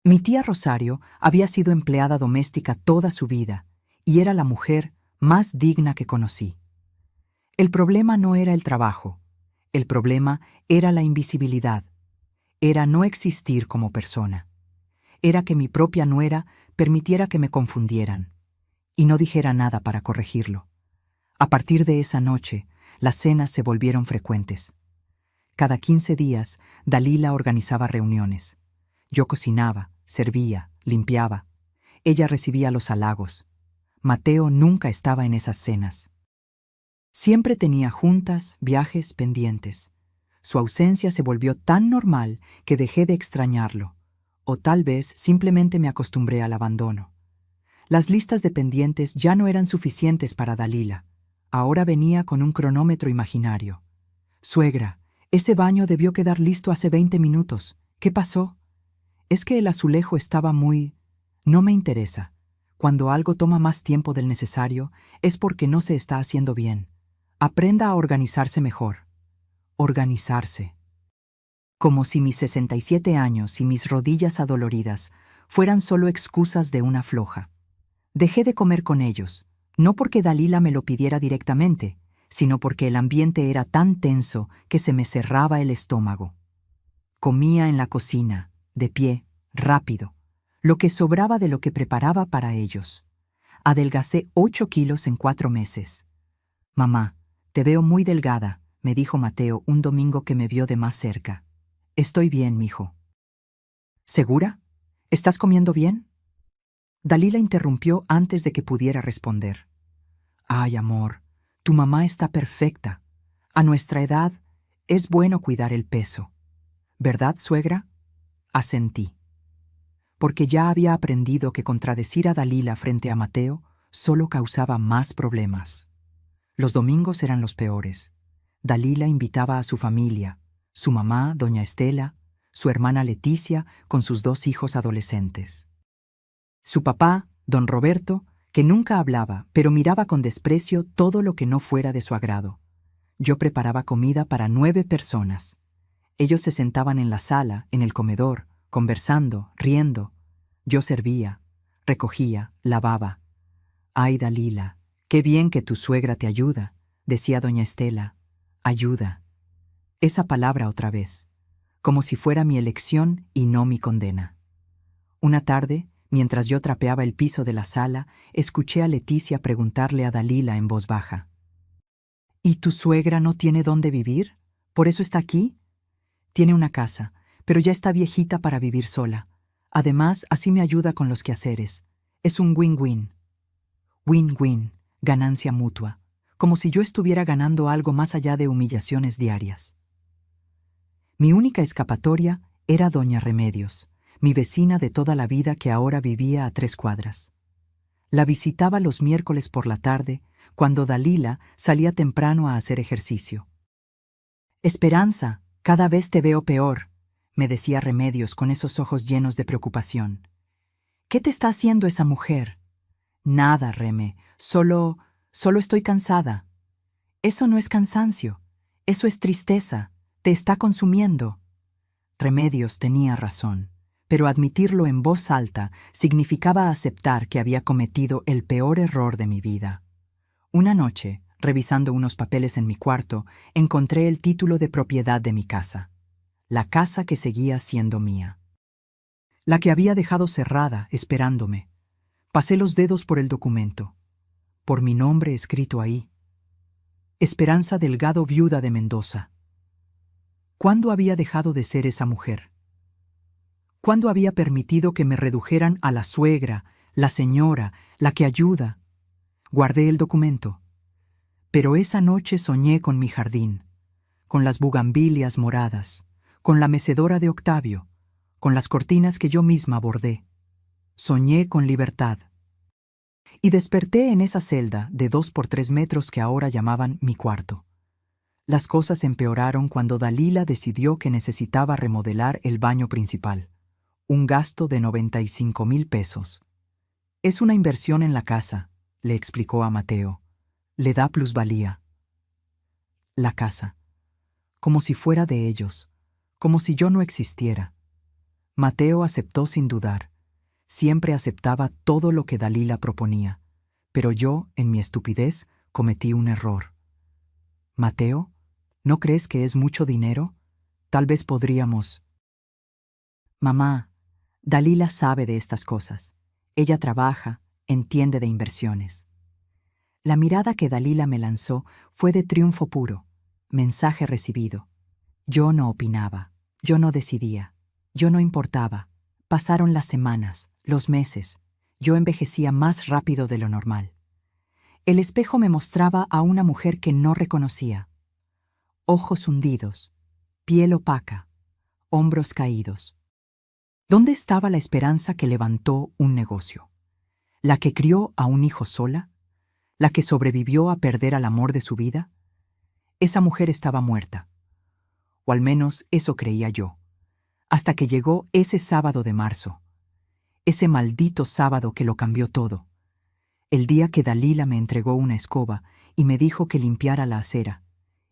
Mi tía Rosario había sido empleada doméstica toda su vida y era la mujer más digna que conocí. El problema no era el trabajo, el problema era la invisibilidad, era no existir como persona. Era que mi propia nuera permitiera que me confundieran y no dijera nada para corregirlo. A partir de esa noche, las cenas se volvieron frecuentes. Cada 15 días, Dalila organizaba reuniones. Yo cocinaba, servía, limpiaba. Ella recibía los halagos. Mateo nunca estaba en esas cenas. Siempre tenía juntas, viajes pendientes. Su ausencia se volvió tan normal que dejé de extrañarlo, o tal vez simplemente me acostumbré al abandono. Las listas de pendientes ya no eran suficientes para Dalila. Ahora venía con un cronómetro imaginario. «Suegra, ese baño debió quedar listo hace 20 minutos. ¿Qué pasó?» «Es que el azulejo estaba muy...» «No me interesa. Cuando algo toma más tiempo del necesario, es porque no se está haciendo bien. Aprenda a organizarse mejor». Organizarse. Como si mis 67 años y mis rodillas adoloridas fueran solo excusas de una floja. Dejé de comer con ellos, no porque Dalila me lo pidiera directamente, sino porque el ambiente era tan tenso que se me cerraba el estómago. Comía en la cocina, de pie, rápido, lo que sobraba de lo que preparaba para ellos. Adelgacé 8 kilos en 4 meses. «Mamá, te veo muy delgada», me dijo Mateo un domingo que me vio de más cerca. «Estoy bien, mijo». «¿Segura? ¿Estás comiendo bien?» Dalila interrumpió antes de que pudiera responder. «Ay, amor, tu mamá está perfecta. A nuestra edad es bueno cuidar el peso. ¿Verdad, suegra?» Asentí. Porque ya había aprendido que contradecir a Dalila frente a Mateo solo causaba más problemas. Los domingos eran los peores. Dalila invitaba a su familia, su mamá, doña Estela, su hermana Leticia, con sus 2 hijos adolescentes. Su papá, don Roberto, que nunca hablaba, pero miraba con desprecio todo lo que no fuera de su agrado. Yo preparaba comida para 9 personas. Ellos se sentaban en la sala, en el comedor, conversando, riendo. Yo servía, recogía, lavaba. «Ay, Dalila, qué bien que tu suegra te ayuda», decía doña Estela. «Ayuda». Esa palabra otra vez, como si fuera mi elección y no mi condena. Una tarde, mientras yo trapeaba el piso de la sala, escuché a Leticia preguntarle a Dalila en voz baja. «¿Y tu suegra no tiene dónde vivir? ¿Por eso está aquí?» «Tiene una casa, pero ya está viejita para vivir sola. Además, así me ayuda con los quehaceres. Es un win-win». Win-win, ganancia mutua, como si yo estuviera ganando algo más allá de humillaciones diarias. Mi única escapatoria era doña Remedios, mi vecina de toda la vida que ahora vivía a 3 cuadras. La visitaba los miércoles por la tarde, cuando Dalila salía temprano a hacer ejercicio. «Esperanza, cada vez te veo peor», me decía Remedios con esos ojos llenos de preocupación. «¿Qué te está haciendo esa mujer?» «Nada, Reme, solo estoy cansada». «Eso no es cansancio, eso es tristeza, te está consumiendo». Remedios tenía razón, pero admitirlo en voz alta significaba aceptar que había cometido el peor error de mi vida. Una noche, revisando unos papeles en mi cuarto, encontré el título de propiedad de mi casa. La casa que seguía siendo mía. La que había dejado cerrada, esperándome. Pasé los dedos por el documento. Por mi nombre escrito ahí. Esperanza Delgado, viuda de Mendoza. ¿Cuándo había dejado de ser esa mujer? ¿Cuándo había permitido que me redujeran a la suegra, la señora, la que ayuda? Guardé el documento. Pero esa noche soñé con mi jardín, con las bugambilias moradas, con la mecedora de Octavio, con las cortinas que yo misma bordé. Soñé con libertad. Y desperté en esa celda de 2 por 3 metros que ahora llamaban mi cuarto. Las cosas empeoraron cuando Dalila decidió que necesitaba remodelar el baño principal. Un gasto de 95,000 pesos. «Es una inversión en la casa», le explicó a Mateo. «Le da plusvalía». La casa. Como si fuera de ellos. Como si yo no existiera. Mateo aceptó sin dudar. Siempre aceptaba todo lo que Dalila proponía, pero yo, en mi estupidez, cometí un error. Mateo, ¿no crees que es mucho dinero? Tal vez podríamos... Mamá, Dalila sabe de estas cosas. Ella trabaja, entiende de inversiones. La mirada que Dalila me lanzó fue de triunfo puro, mensaje recibido. Yo no opinaba, yo no decidía, yo no importaba. Pasaron las semanas, los meses. Yo envejecía más rápido de lo normal. El espejo me mostraba a una mujer que no reconocía. Ojos hundidos, piel opaca, hombros caídos. ¿Dónde estaba la esperanza que levantó un negocio? ¿La que crió a un hijo sola? ¿La que sobrevivió a perder al amor de su vida? Esa mujer estaba muerta. O al menos eso creía yo. Hasta que llegó ese sábado de marzo. Ese maldito sábado que lo cambió todo. El día que Dalila me entregó una escoba y me dijo que limpiara la acera.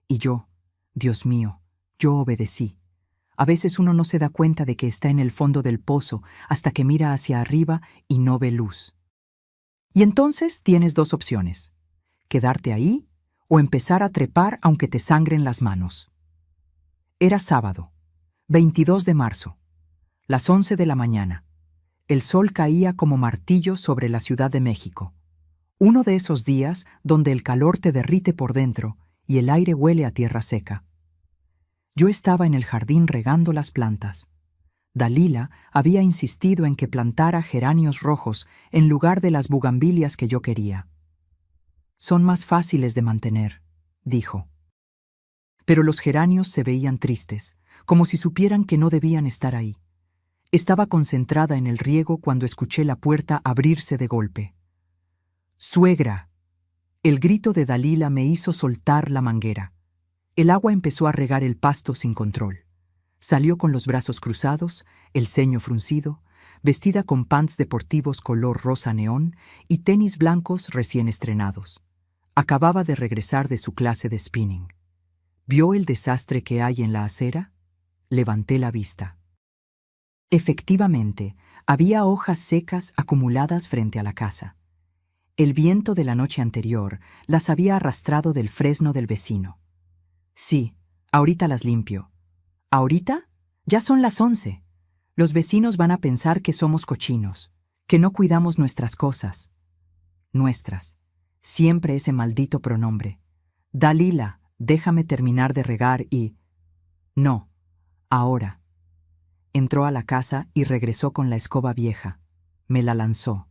Y yo, Dios mío, yo obedecí. A veces uno no se da cuenta de que está en el fondo del pozo hasta que mira hacia arriba y no ve luz. Y entonces tienes dos opciones: quedarte ahí o empezar a trepar aunque te sangren las manos. Era sábado, 22 de marzo, las 11 de la mañana. El sol caía como martillo sobre la Ciudad de México. Uno de esos días donde el calor te derrite por dentro y el aire huele a tierra seca. Yo estaba en el jardín regando las plantas. Dalila había insistido en que plantara geranios rojos en lugar de las bugambilias que yo quería. Son más fáciles de mantener, dijo. Pero los geranios se veían tristes, como si supieran que no debían estar ahí. Estaba concentrada en el riego cuando escuché la puerta abrirse de golpe. ¡Suegra! El grito de Dalila me hizo soltar la manguera. El agua empezó a regar el pasto sin control. Salió con los brazos cruzados, el ceño fruncido, vestida con pants deportivos color rosa neón y tenis blancos recién estrenados. Acababa de regresar de su clase de spinning. ¿Vio el desastre que hay en la acera? Levanté la vista. Efectivamente, había hojas secas acumuladas frente a la casa. El viento de la noche anterior las había arrastrado del fresno del vecino. Sí, ahorita las limpio. ¿Ahorita? Ya son las 11. Los vecinos van a pensar que somos cochinos, que no cuidamos nuestras cosas. Nuestras. Siempre ese maldito pronombre. Dalila, déjame terminar de regar y... No, ahora. Entró a la casa y regresó con la escoba vieja. Me la lanzó.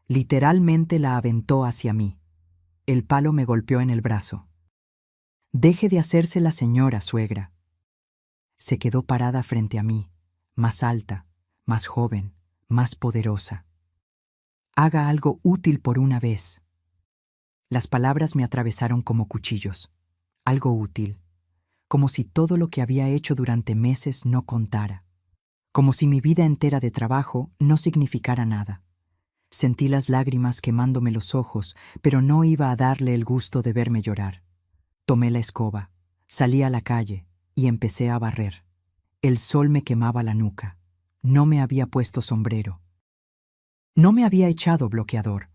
Literalmente la aventó hacia mí. El palo me golpeó en el brazo. Deje de hacerse la señora, suegra. Se quedó parada frente a mí, más alta, más joven, más poderosa. Haga algo útil por una vez. Las palabras me atravesaron como cuchillos. Algo útil. Como si todo lo que había hecho durante meses no contara. Como si mi vida entera de trabajo no significara nada. Sentí las lágrimas quemándome los ojos, pero no iba a darle el gusto de verme llorar. Tomé la escoba, salí a la calle y empecé a barrer. El sol me quemaba la nuca. No me había puesto sombrero. No me había echado bloqueador.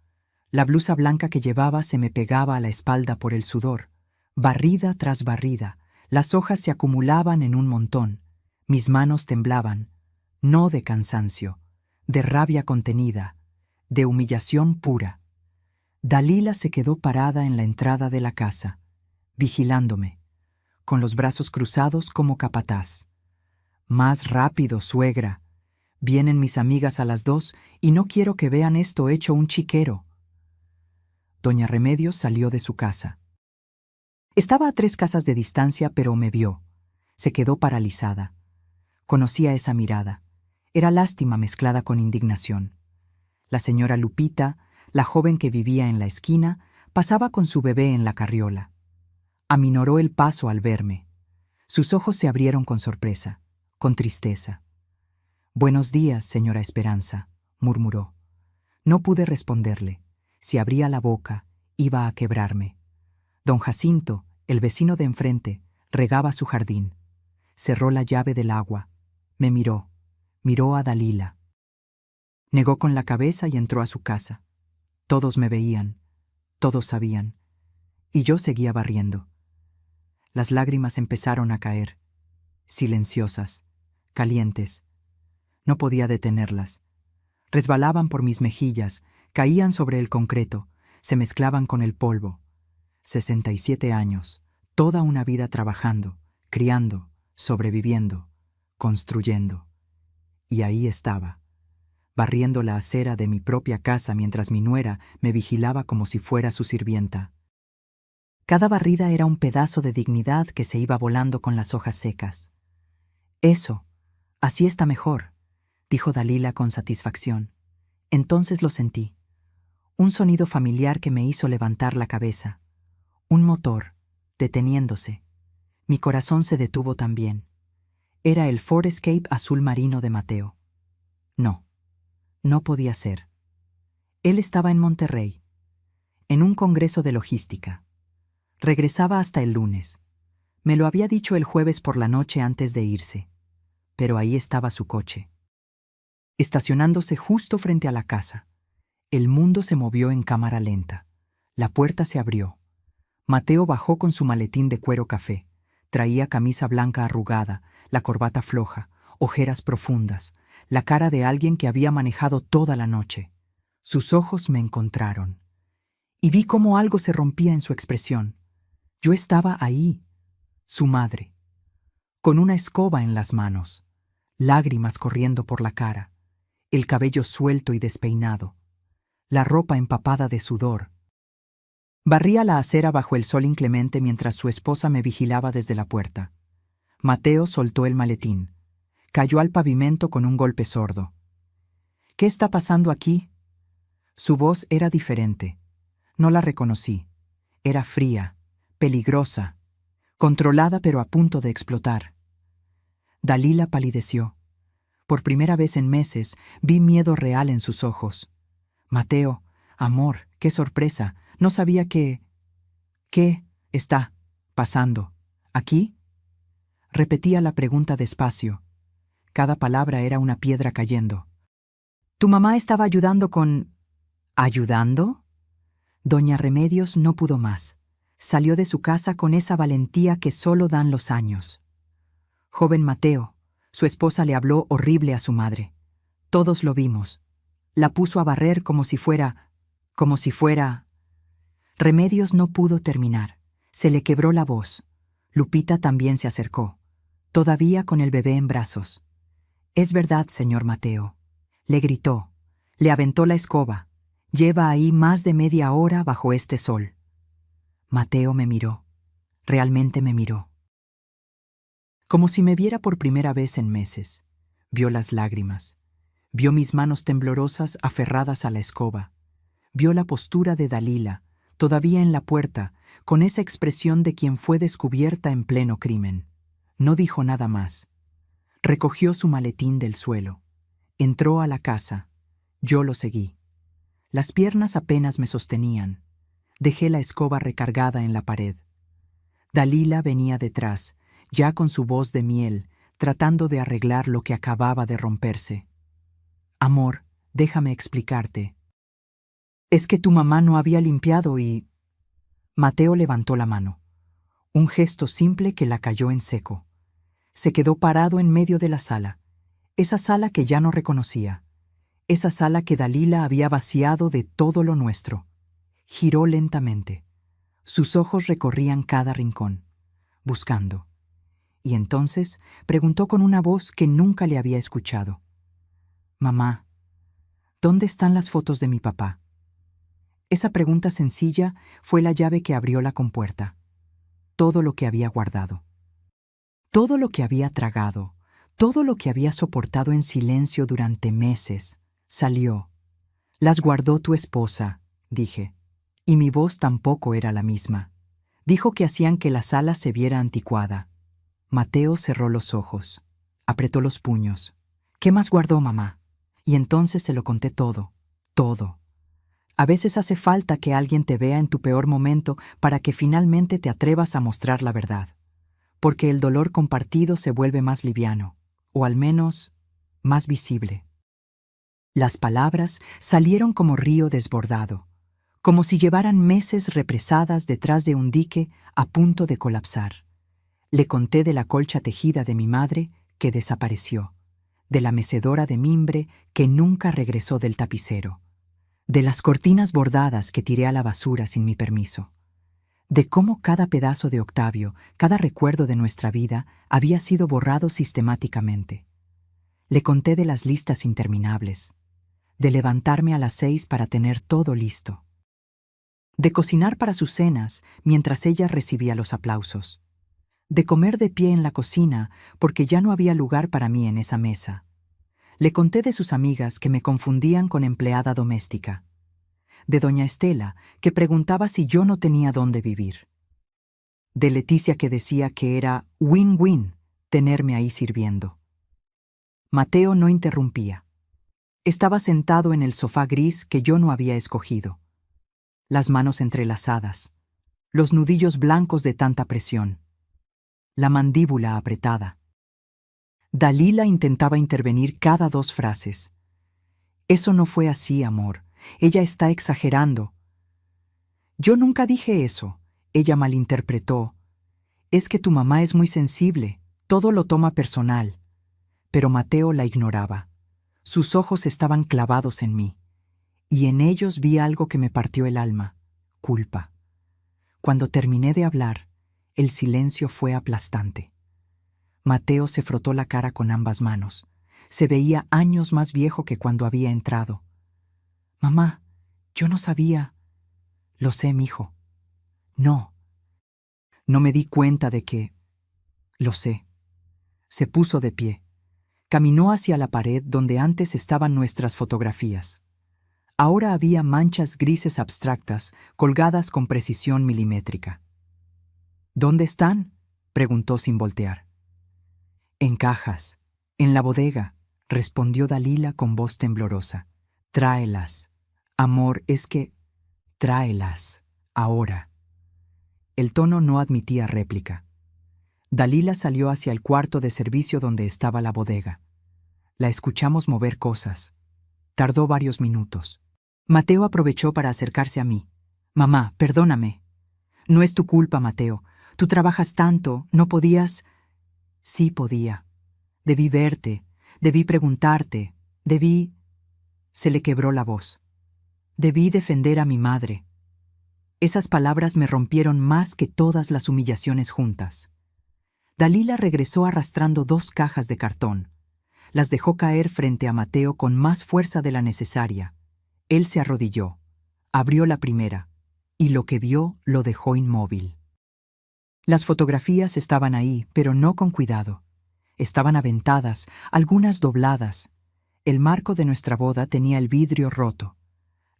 La blusa blanca que llevaba se me pegaba a la espalda por el sudor. Barrida tras barrida, las hojas se acumulaban en un montón. Mis manos temblaban, no de cansancio, de rabia contenida, de humillación pura. Dalila se quedó parada en la entrada de la casa, vigilándome, con los brazos cruzados como capataz. Más rápido, suegra. Vienen mis amigas a las 2 y no quiero que vean esto hecho un chiquero. Doña Remedios salió de su casa. Estaba a 3 casas de distancia, pero me vio. Se quedó paralizada. Conocía esa mirada. Era lástima mezclada con indignación. La señora Lupita, la joven que vivía en la esquina, pasaba con su bebé en la carriola. Aminoró el paso al verme. Sus ojos se abrieron con sorpresa, con tristeza. «Buenos días, señora Esperanza», murmuró. No pude responderle. Si abría la boca, iba a quebrarme. Don Jacinto, el vecino de enfrente, regaba su jardín. Cerró la llave del agua. Me miró. Miró a Dalila. Negó con la cabeza y entró a su casa. Todos me veían, todos sabían, y yo seguía barriendo. Las lágrimas empezaron a caer, silenciosas, calientes. No podía detenerlas. Resbalaban por mis mejillas, caían sobre el concreto, se mezclaban con el polvo. 67 años, toda una vida trabajando, criando, sobreviviendo, construyendo. Y ahí estaba, barriendo la acera de mi propia casa mientras mi nuera me vigilaba como si fuera su sirvienta. Cada barrida era un pedazo de dignidad que se iba volando con las hojas secas. Eso, así está mejor, dijo Dalila con satisfacción. Entonces lo sentí. Un sonido familiar que me hizo levantar la cabeza. Un motor, deteniéndose. Mi corazón se detuvo también. Era el Ford Escape azul marino de Mateo. No, no podía ser. Él estaba en Monterrey, en un congreso de logística. Regresaba hasta el lunes. Me lo había dicho el jueves por la noche antes de irse. Pero ahí estaba su coche, estacionándose justo frente a la casa. El mundo se movió en cámara lenta. La puerta se abrió. Mateo bajó con su maletín de cuero café. Traía camisa blanca arrugada, la corbata floja, ojeras profundas, la cara de alguien que había manejado toda la noche. Sus ojos me encontraron. Y vi cómo algo se rompía en su expresión. Yo estaba ahí, su madre, con una escoba en las manos, lágrimas corriendo por la cara, el cabello suelto y despeinado, la ropa empapada de sudor. Barría la acera bajo el sol inclemente mientras su esposa me vigilaba desde la puerta. Mateo soltó el maletín. Cayó al pavimento con un golpe sordo. ¿Qué está pasando aquí? Su voz era diferente. No la reconocí. Era fría, peligrosa, controlada pero a punto de explotar. Dalila palideció. Por primera vez en meses vi miedo real en sus ojos. Mateo, amor, qué sorpresa. No sabía que... ¿Qué está pasando aquí? Repetía la pregunta despacio. Cada palabra era una piedra cayendo. ¿Tu mamá estaba ayudando con... ¿Ayudando? Doña Remedios no pudo más. Salió de su casa con esa valentía que solo dan los años. Joven Mateo, su esposa le habló horrible a su madre. Todos lo vimos. La puso a barrer como si fuera... Remedios no pudo terminar. Se le quebró la voz. Lupita también se acercó, todavía con el bebé en brazos. «Es verdad, señor Mateo», le gritó. Le aventó la escoba. «Lleva ahí más de media hora bajo este sol». Mateo me miró. Realmente me miró. Como si me viera por primera vez en meses. Vio las lágrimas. Vio mis manos temblorosas aferradas a la escoba. Vio la postura de Dalila, todavía en la puerta, con esa expresión de quien fue descubierta en pleno crimen. No dijo nada más. Recogió su maletín del suelo. Entró a la casa. Yo lo seguí. Las piernas apenas me sostenían. Dejé la escoba recargada en la pared. Dalila venía detrás, ya con su voz de miel, tratando de arreglar lo que acababa de romperse. «Amor, déjame explicarte. Es que tu mamá no había limpiado y...» Mateo levantó la mano. Un gesto simple que la cayó en seco. Se quedó parado en medio de la sala. Esa sala que ya no reconocía. Esa sala que Dalila había vaciado de todo lo nuestro. Giró lentamente. Sus ojos recorrían cada rincón, buscando. Y entonces preguntó con una voz que nunca le había escuchado. «Mamá, ¿dónde están las fotos de mi papá?» Esa pregunta sencilla fue la llave que abrió la compuerta. Todo lo que había guardado. Todo lo que había tragado, todo lo que había soportado en silencio durante meses, salió. «Las guardó tu esposa», dije. Y mi voz tampoco era la misma. Dijo que hacían que la sala se viera anticuada. Mateo cerró los ojos. Apretó los puños. «¿Qué más guardó, mamá?» Y entonces se lo conté todo. Todo. A veces hace falta que alguien te vea en tu peor momento para que finalmente te atrevas a mostrar la verdad. Porque el dolor compartido se vuelve más liviano. O al menos, más visible. Las palabras salieron como río desbordado, como si llevaran meses represadas detrás de un dique a punto de colapsar. Le conté de la colcha tejida de mi madre que desapareció, de la mecedora de mimbre que nunca regresó del tapicero, de las cortinas bordadas que tiré a la basura sin mi permiso, de cómo cada pedazo de Octavio, cada recuerdo de nuestra vida había sido borrado sistemáticamente. Le conté de las listas interminables, de levantarme a las 6 para tener todo listo, de cocinar para sus cenas mientras ella recibía los aplausos, de comer de pie en la cocina porque ya no había lugar para mí en esa mesa. Le conté de sus amigas que me confundían con empleada doméstica, de doña Estela, que preguntaba si yo no tenía dónde vivir, de Leticia, que decía que era win-win tenerme ahí sirviendo. Mateo no interrumpía. Estaba sentado en el sofá gris que yo no había escogido, las manos entrelazadas, los nudillos blancos de tanta presión, la mandíbula apretada. Dalila intentaba intervenir cada 2 frases. Eso no fue así, amor. Ella está exagerando. Yo nunca dije eso. Ella malinterpretó. Es que tu mamá es muy sensible, todo lo toma personal. Pero Mateo la ignoraba. Sus ojos estaban clavados en mí, y en ellos vi algo que me partió el alma: culpa. Cuando terminé de hablar, el silencio fue aplastante. Mateo se frotó la cara con ambas manos. Se veía años más viejo que cuando había entrado. Mamá, yo no sabía. Lo sé, mijo. No. No me di cuenta de que... Lo sé. Se puso de pie. Caminó hacia la pared donde antes estaban nuestras fotografías. Ahora había manchas grises abstractas colgadas con precisión milimétrica. ¿Dónde están?, preguntó sin voltear. En cajas, en la bodega, respondió Dalila con voz temblorosa. Tráelas. Amor, es que... Tráelas. Ahora. El tono no admitía réplica. Dalila salió hacia el cuarto de servicio donde estaba la bodega. La escuchamos mover cosas. Tardó varios minutos. Mateo aprovechó para acercarse a mí. Mamá, perdóname. No es tu culpa, Mateo. Tú trabajas tanto, ¿no podías? Sí podía. Debí verte, debí preguntarte, debí... Se le quebró la voz. Debí defender a mi madre. Esas palabras me rompieron más que todas las humillaciones juntas. Dalila regresó arrastrando 2 cajas de cartón. Las dejó caer frente a Mateo con más fuerza de la necesaria. Él se arrodilló, abrió la primera, y lo que vio lo dejó inmóvil. Las fotografías estaban ahí, pero no con cuidado. Estaban aventadas, algunas dobladas. El marco de nuestra boda tenía el vidrio roto.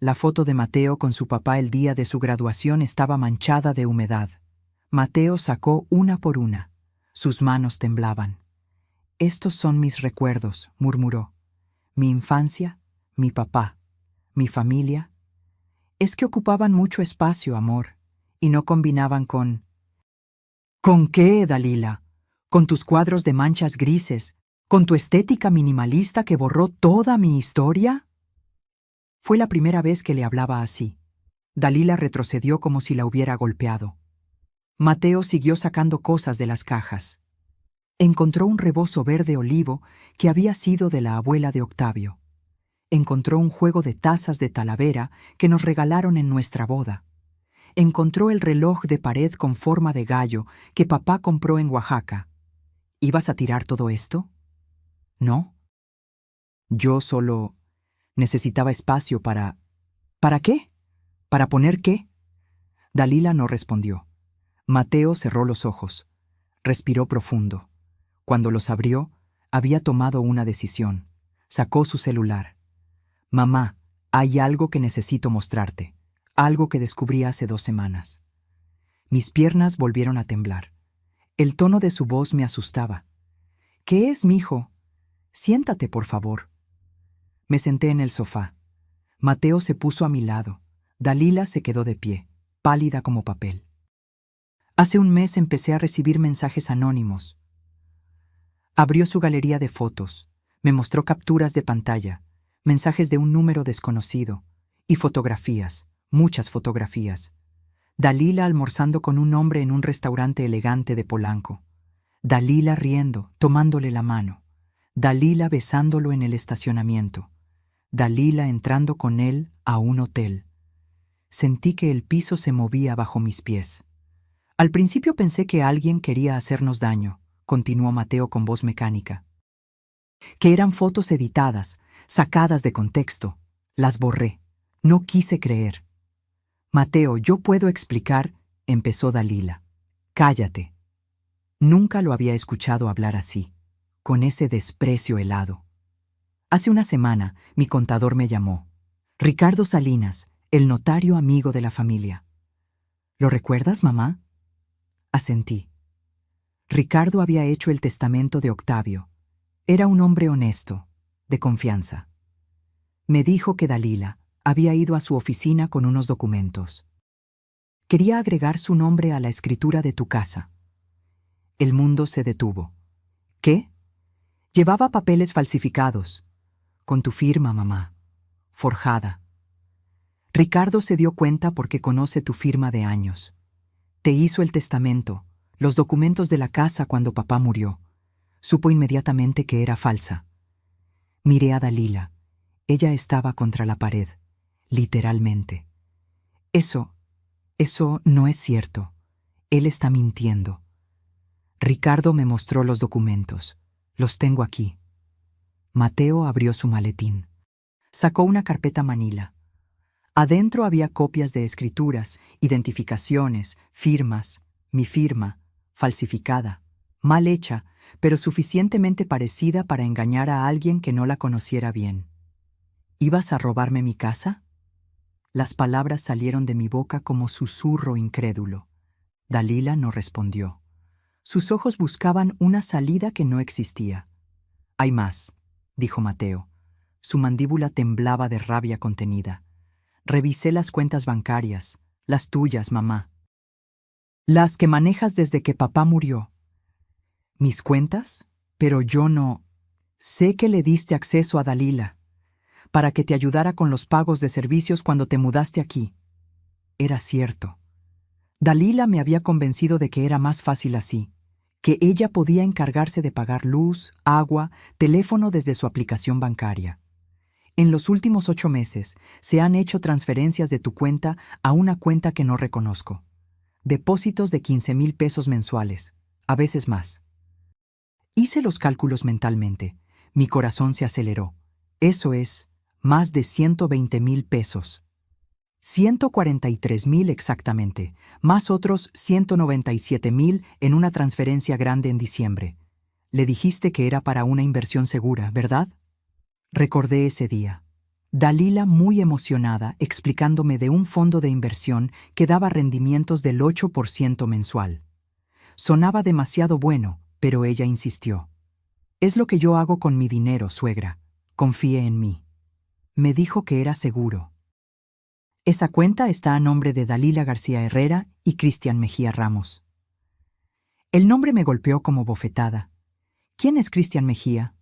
La foto de Mateo con su papá el día de su graduación estaba manchada de humedad. Mateo sacó una por una. Sus manos temblaban. Estos son mis recuerdos, murmuró. Mi infancia, mi papá, mi familia. Es que ocupaban mucho espacio, amor, y no combinaban con... ¿Con qué, Dalila? ¿Con tus cuadros de manchas grises? ¿Con tu estética minimalista que borró toda mi historia? Fue la primera vez que le hablaba así. Dalila retrocedió como si la hubiera golpeado. Mateo siguió sacando cosas de las cajas. Encontró un rebozo verde olivo que había sido de la abuela de Octavio. Encontró un juego de tazas de Talavera que nos regalaron en nuestra boda. Encontró el reloj de pared con forma de gallo que papá compró en Oaxaca. ¿Ibas a tirar todo esto? No. Yo solo necesitaba espacio para... ¿Para qué? ¿Para poner qué? Dalila no respondió. Mateo cerró los ojos. Respiró profundo. Cuando los abrió, había tomado una decisión. Sacó su celular. Mamá, hay algo que necesito mostrarte. Algo que descubrí hace 2 semanas. Mis piernas volvieron a temblar. El tono de su voz me asustaba. ¿Qué es, mijo? Siéntate, por favor. Me senté en el sofá. Mateo se puso a mi lado. Dalila se quedó de pie, pálida como papel. Hace un mes empecé a recibir mensajes anónimos. Abrió su galería de fotos. Me mostró capturas de pantalla, mensajes de un número desconocido y fotografías, muchas fotografías. Dalila almorzando con un hombre en un restaurante elegante de Polanco. Dalila riendo, tomándole la mano. Dalila besándolo en el estacionamiento. Dalila entrando con él a un hotel. Sentí que el piso se movía bajo mis pies. Al principio pensé que alguien quería hacernos daño, continuó Mateo con voz mecánica. Que eran fotos editadas, sacadas de contexto. Las borré. No quise creer. Mateo, yo puedo explicar, empezó Dalila. Cállate. Nunca lo había escuchado hablar así, con ese desprecio helado. Hace una semana, mi contador me llamó. Ricardo Salinas, el notario amigo de la familia. ¿Lo recuerdas, mamá? Asentí. Ricardo había hecho el testamento de Octavio. Era un hombre honesto, de confianza. Me dijo que Dalila había ido a su oficina con unos documentos. Quería agregar su nombre a la escritura de tu casa. El mundo se detuvo. ¿Qué? Llevaba papeles falsificados, con tu firma, mamá, forjada. Ricardo se dio cuenta porque conoce tu firma de años. Te hizo el testamento, los documentos de la casa cuando papá murió. Supo inmediatamente que era falsa. Miré a Dalila. Ella estaba contra la pared, literalmente. Eso no es cierto. Él está mintiendo. Ricardo me mostró los documentos. Los tengo aquí. Mateo abrió su maletín. Sacó una carpeta manila. Adentro había copias de escrituras, identificaciones, firmas, mi firma, falsificada, mal hecha, pero suficientemente parecida para engañar a alguien que no la conociera bien. ¿Ibas a robarme mi casa? Las palabras salieron de mi boca como susurro incrédulo. Dalila no respondió. Sus ojos buscaban una salida que no existía. Hay más, dijo Mateo. Su mandíbula temblaba de rabia contenida. Revisé las cuentas bancarias, las tuyas, mamá. Las que manejas desde que papá murió. ¿Mis cuentas? Pero yo no. Sé que le diste acceso a Dalila, para que te ayudara con los pagos de servicios cuando te mudaste aquí. Era cierto. Dalila me había convencido de que era más fácil así, que ella podía encargarse de pagar luz, agua, teléfono desde su aplicación bancaria. En los últimos 8 meses se han hecho transferencias de tu cuenta a una cuenta que no reconozco. Depósitos de 15,000 pesos mensuales, a veces más. Hice los cálculos mentalmente. Mi corazón se aceleró. Eso es, más de 120,000 pesos. 143,000 exactamente, más otros 197,000 en una transferencia grande en diciembre. Le dijiste que era para una inversión segura, ¿verdad? Recordé ese día. Dalila muy emocionada explicándome de un fondo de inversión que daba rendimientos del 8% mensual. Sonaba demasiado bueno, pero ella insistió. Es lo que yo hago con mi dinero, suegra. Confíe en mí. Me dijo que era seguro. Esa cuenta está a nombre de Dalila García Herrera y Cristian Mejía Ramos. El nombre me golpeó como bofetada. ¿Quién es Cristian Mejía?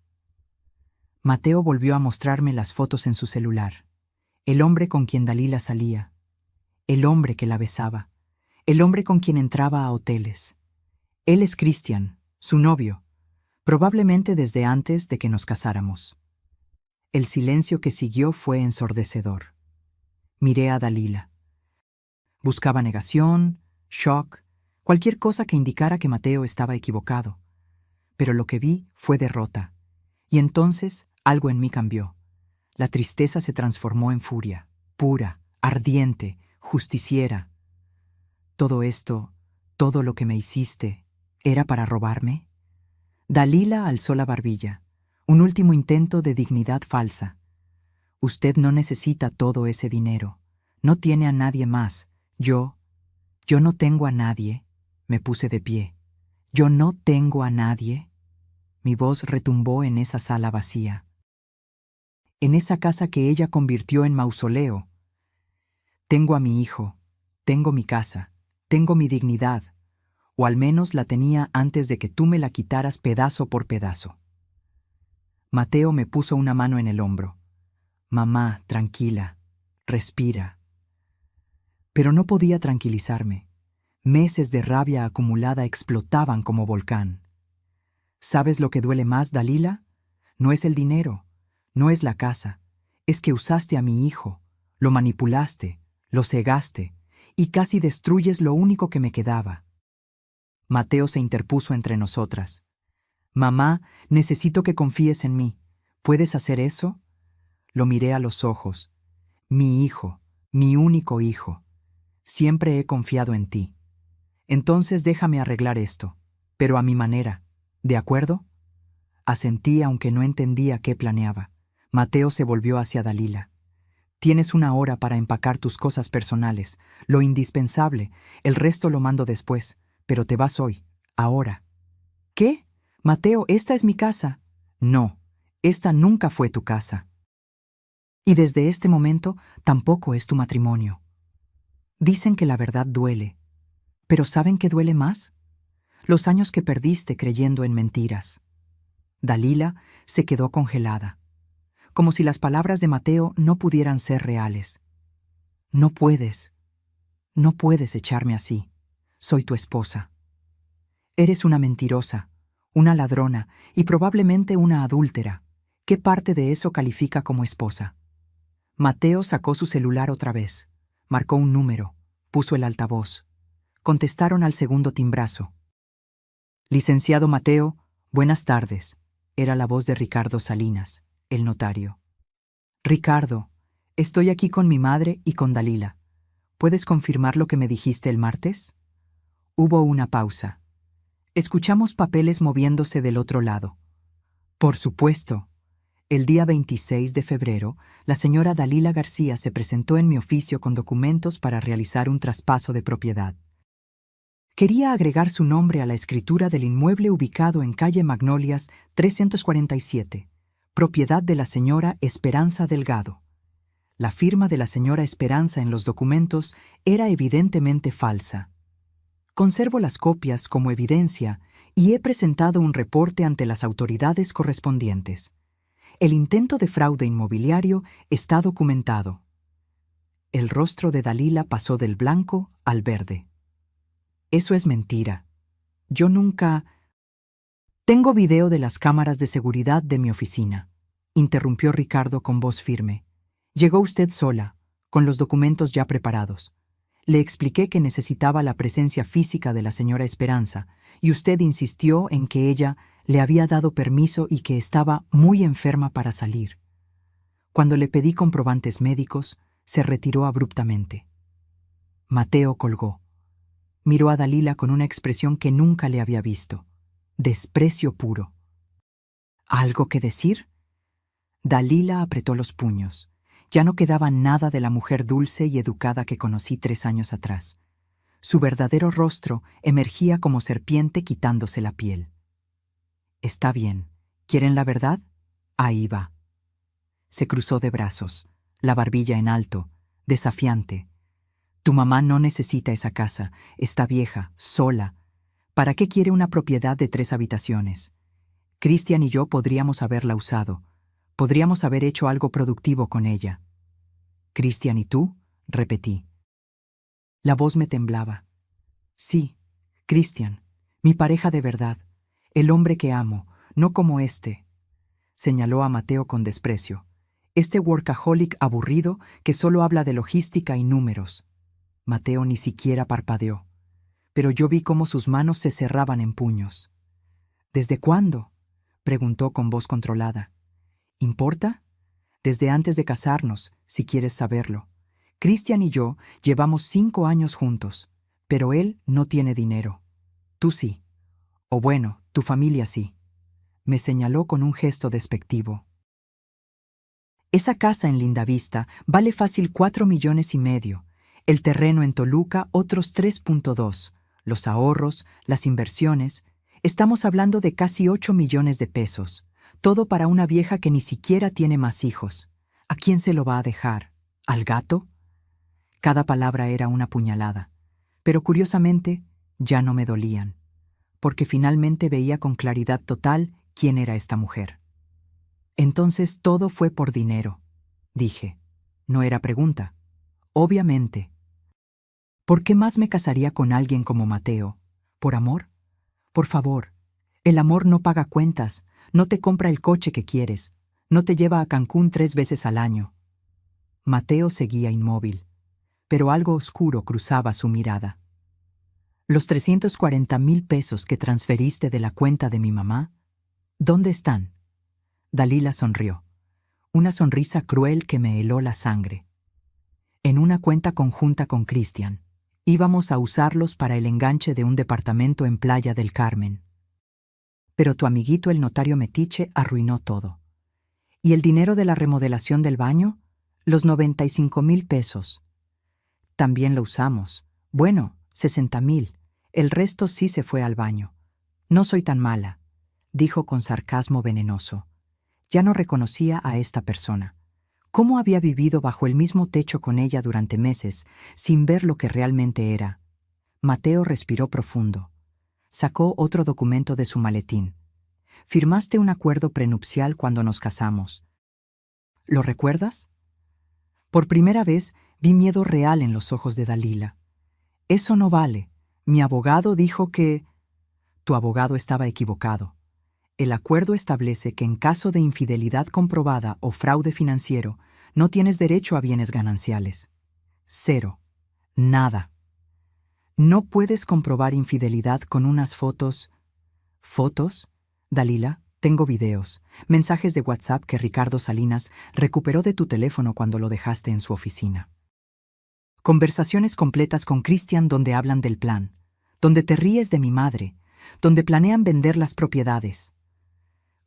Mateo volvió a mostrarme las fotos en su celular. El hombre con quien Dalila salía. El hombre que la besaba. El hombre con quien entraba a hoteles. Él es Cristian, su novio, probablemente desde antes de que nos casáramos. El silencio que siguió fue ensordecedor. Miré a Dalila. Buscaba negación, shock, cualquier cosa que indicara que Mateo estaba equivocado. Pero lo que vi fue derrota. Y entonces algo en mí cambió. La tristeza se transformó en furia, pura, ardiente, justiciera. Todo esto, todo lo que me hiciste, ¿era para robarme? Dalila alzó la barbilla. Un último intento de dignidad falsa. Usted no necesita todo ese dinero. No tiene a nadie más. Yo no tengo a nadie. Me puse de pie. Yo no tengo a nadie. Mi voz retumbó en esa sala vacía. En esa casa que ella convirtió en mausoleo. Tengo a mi hijo. Tengo mi casa. Tengo mi dignidad. O al menos la tenía antes de que tú me la quitaras pedazo por pedazo. Mateo me puso una mano en el hombro. Mamá, tranquila, respira. Pero no podía tranquilizarme. Meses de rabia acumulada explotaban como volcán. ¿Sabes lo que duele más, Dalila? No es el dinero, no es la casa, es que usaste a mi hijo, lo manipulaste, lo cegaste, y casi destruyes lo único que me quedaba. Mateo se interpuso entre nosotras. Mamá, necesito que confíes en mí. ¿Puedes hacer eso? Lo miré a los ojos. Mi hijo, mi único hijo. Siempre he confiado en ti. Entonces déjame arreglar esto, pero a mi manera. ¿De acuerdo? Asentí aunque no entendía qué planeaba. Mateo se volvió hacia Dalila. Tienes 1 hora para empacar tus cosas personales, lo indispensable, el resto lo mando después, pero te vas hoy, ahora. ¿Qué? Mateo, esta es mi casa. No, esta nunca fue tu casa. Y desde este momento tampoco es tu matrimonio. Dicen que la verdad duele, pero ¿saben qué duele más? Los años que perdiste creyendo en mentiras. Dalila se quedó congelada, como si las palabras de Mateo no pudieran ser reales. No puedes echarme así. Soy tu esposa. Eres una mentirosa, una ladrona y probablemente una adúltera. ¿Qué parte de eso califica como esposa? Mateo sacó su celular otra vez, marcó un número, puso el altavoz. Contestaron al segundo timbrazo. Licenciado Mateo, buenas tardes. Era la voz de Ricardo Salinas, el notario. Ricardo, estoy aquí con mi madre y con Dalila. ¿Puedes confirmar lo que me dijiste el martes? Hubo una pausa. Escuchamos papeles moviéndose del otro lado. Por supuesto. El día 26 de febrero, la señora Dalila García se presentó en mi oficio con documentos para realizar un traspaso de propiedad. Quería agregar su nombre a la escritura del inmueble ubicado en calle Magnolias 347, propiedad de la señora Esperanza Delgado. La firma de la señora Esperanza en los documentos era evidentemente falsa. Conservo las copias como evidencia y he presentado un reporte ante las autoridades correspondientes. El intento de fraude inmobiliario está documentado. El rostro de Dalila pasó del blanco al verde. Eso es mentira. Yo nunca... Tengo video de las cámaras de seguridad de mi oficina, interrumpió Ricardo con voz firme. Llegó usted sola, con los documentos ya preparados. Le expliqué que necesitaba la presencia física de la señora Esperanza, y usted insistió en que ella le había dado permiso y que estaba muy enferma para salir. Cuando le pedí comprobantes médicos, se retiró abruptamente. Mateo colgó. Miró a Dalila con una expresión que nunca le había visto. Desprecio puro. ¿Algo que decir? Dalila apretó los puños. Ya no quedaba nada de la mujer dulce y educada que conocí 3 años atrás. Su verdadero rostro emergía como serpiente quitándose la piel. Está bien. ¿Quieren la verdad? Ahí va. Se cruzó de brazos, la barbilla en alto, desafiante. Tu mamá no necesita esa casa, está vieja, sola. ¿Para qué quiere una propiedad de 3 habitaciones? Cristian y yo podríamos haberla usado. Podríamos haber hecho algo productivo con ella. ¿Cristian y tú? Repetí. La voz me temblaba. Sí, Cristian, mi pareja de verdad, el hombre que amo, no como este. Señaló a Mateo con desprecio. Este workaholic aburrido que solo habla de logística y números. Mateo ni siquiera parpadeó, pero yo vi cómo sus manos se cerraban en puños. ¿Desde cuándo? Preguntó con voz controlada. ¿Importa? Desde antes de casarnos, si quieres saberlo. Cristian y yo llevamos 5 años juntos, pero él no tiene dinero. Tú sí. O bueno, tu familia sí. Me señaló con un gesto despectivo. Esa casa en Lindavista vale fácil 4,5 millones. El terreno en Toluca otros 3,2. Los ahorros, las inversiones. Estamos hablando de casi 8 millones de pesos. Todo para una vieja que ni siquiera tiene más hijos. ¿A quién se lo va a dejar? ¿Al gato? Cada palabra era una puñalada. Pero curiosamente, ya no me dolían, porque finalmente veía con claridad total quién era esta mujer. Entonces todo fue por dinero, dije. No era pregunta. Obviamente. ¿Por qué más me casaría con alguien como Mateo? ¿Por amor? Por favor. El amor no paga cuentas, no te compra el coche que quieres, no te lleva a Cancún 3 veces al año. Mateo seguía inmóvil, pero algo oscuro cruzaba su mirada. ¿Los 340,000 pesos que transferiste de la cuenta de mi mamá? ¿Dónde están? Dalila sonrió, una sonrisa cruel que me heló la sangre. En una cuenta conjunta con Cristian. Íbamos a usarlos para el enganche de un departamento en Playa del Carmen. Pero tu amiguito el notario metiche arruinó todo. ¿Y el dinero de la remodelación del baño? Los 95,000 pesos. También lo usamos. Bueno, 60,000. El resto sí se fue al baño. No soy tan mala, dijo con sarcasmo venenoso. Ya no reconocía a esta persona. ¿Cómo había vivido bajo el mismo techo con ella durante meses, sin ver lo que realmente era? Mateo respiró profundo. Sacó otro documento de su maletín. Firmaste un acuerdo prenupcial cuando nos casamos. ¿Lo recuerdas? Por primera vez vi miedo real en los ojos de Dalila. Eso no vale. Mi abogado dijo que... Tu abogado estaba equivocado. El acuerdo establece que en caso de infidelidad comprobada o fraude financiero, no tienes derecho a bienes gananciales. 0. Nada. No puedes comprobar infidelidad con unas fotos. ¿Fotos? Dalila, tengo videos, mensajes de WhatsApp que Ricardo Salinas recuperó de tu teléfono cuando lo dejaste en su oficina. Conversaciones completas con Cristian donde hablan del plan, donde te ríes de mi madre, donde planean vender las propiedades.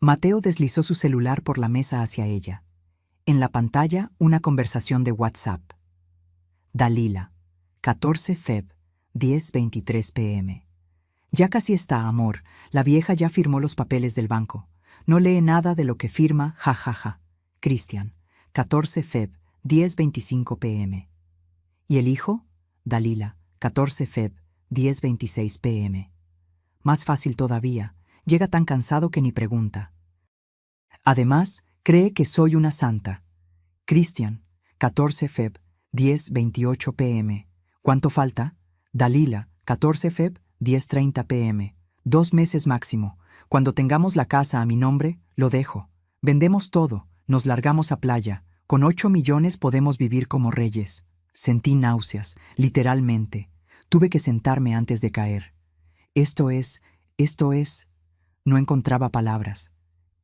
Mateo deslizó su celular por la mesa hacia ella. En la pantalla, una conversación de WhatsApp. Dalila, 14 Feb, 10:23 p.m. Ya casi está, amor. La vieja ya firmó los papeles del banco. No lee nada de lo que firma, jajaja. Cristian, 14 Feb, 10:25 p.m. ¿Y el hijo? Dalila, 14 Feb, 10:26 p.m. Más fácil todavía. Llega tan cansado que ni pregunta. Además, cree que soy una santa. Cristian, 14 Feb, 10:28 p.m. ¿Cuánto falta? Dalila, 14 Feb, 10:30 p.m. 2 meses máximo. Cuando tengamos la casa a mi nombre, lo dejo. Vendemos todo, nos largamos a playa. Con 8 millones podemos vivir como reyes. Sentí náuseas, literalmente. Tuve que sentarme antes de caer. Esto es... No encontraba palabras.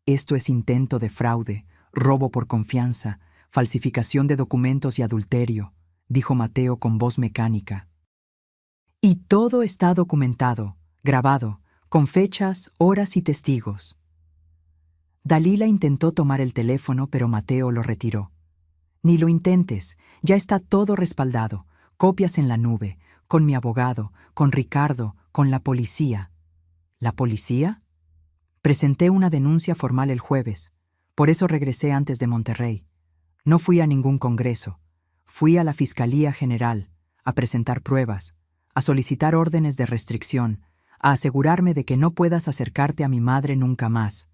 Esto es intento de fraude, robo por confianza, falsificación de documentos y adulterio, dijo Mateo con voz mecánica. Y todo está documentado, grabado, con fechas, horas y testigos. Dalila intentó tomar el teléfono, pero Mateo lo retiró. Ni lo intentes, ya está todo respaldado, copias en la nube, con mi abogado, con Ricardo, con la policía. ¿La policía? Presenté una denuncia formal el jueves, por eso regresé antes de Monterrey. No fui a ningún congreso, fui a la Fiscalía General, a presentar pruebas, a solicitar órdenes de restricción, a asegurarme de que no puedas acercarte a mi madre nunca más.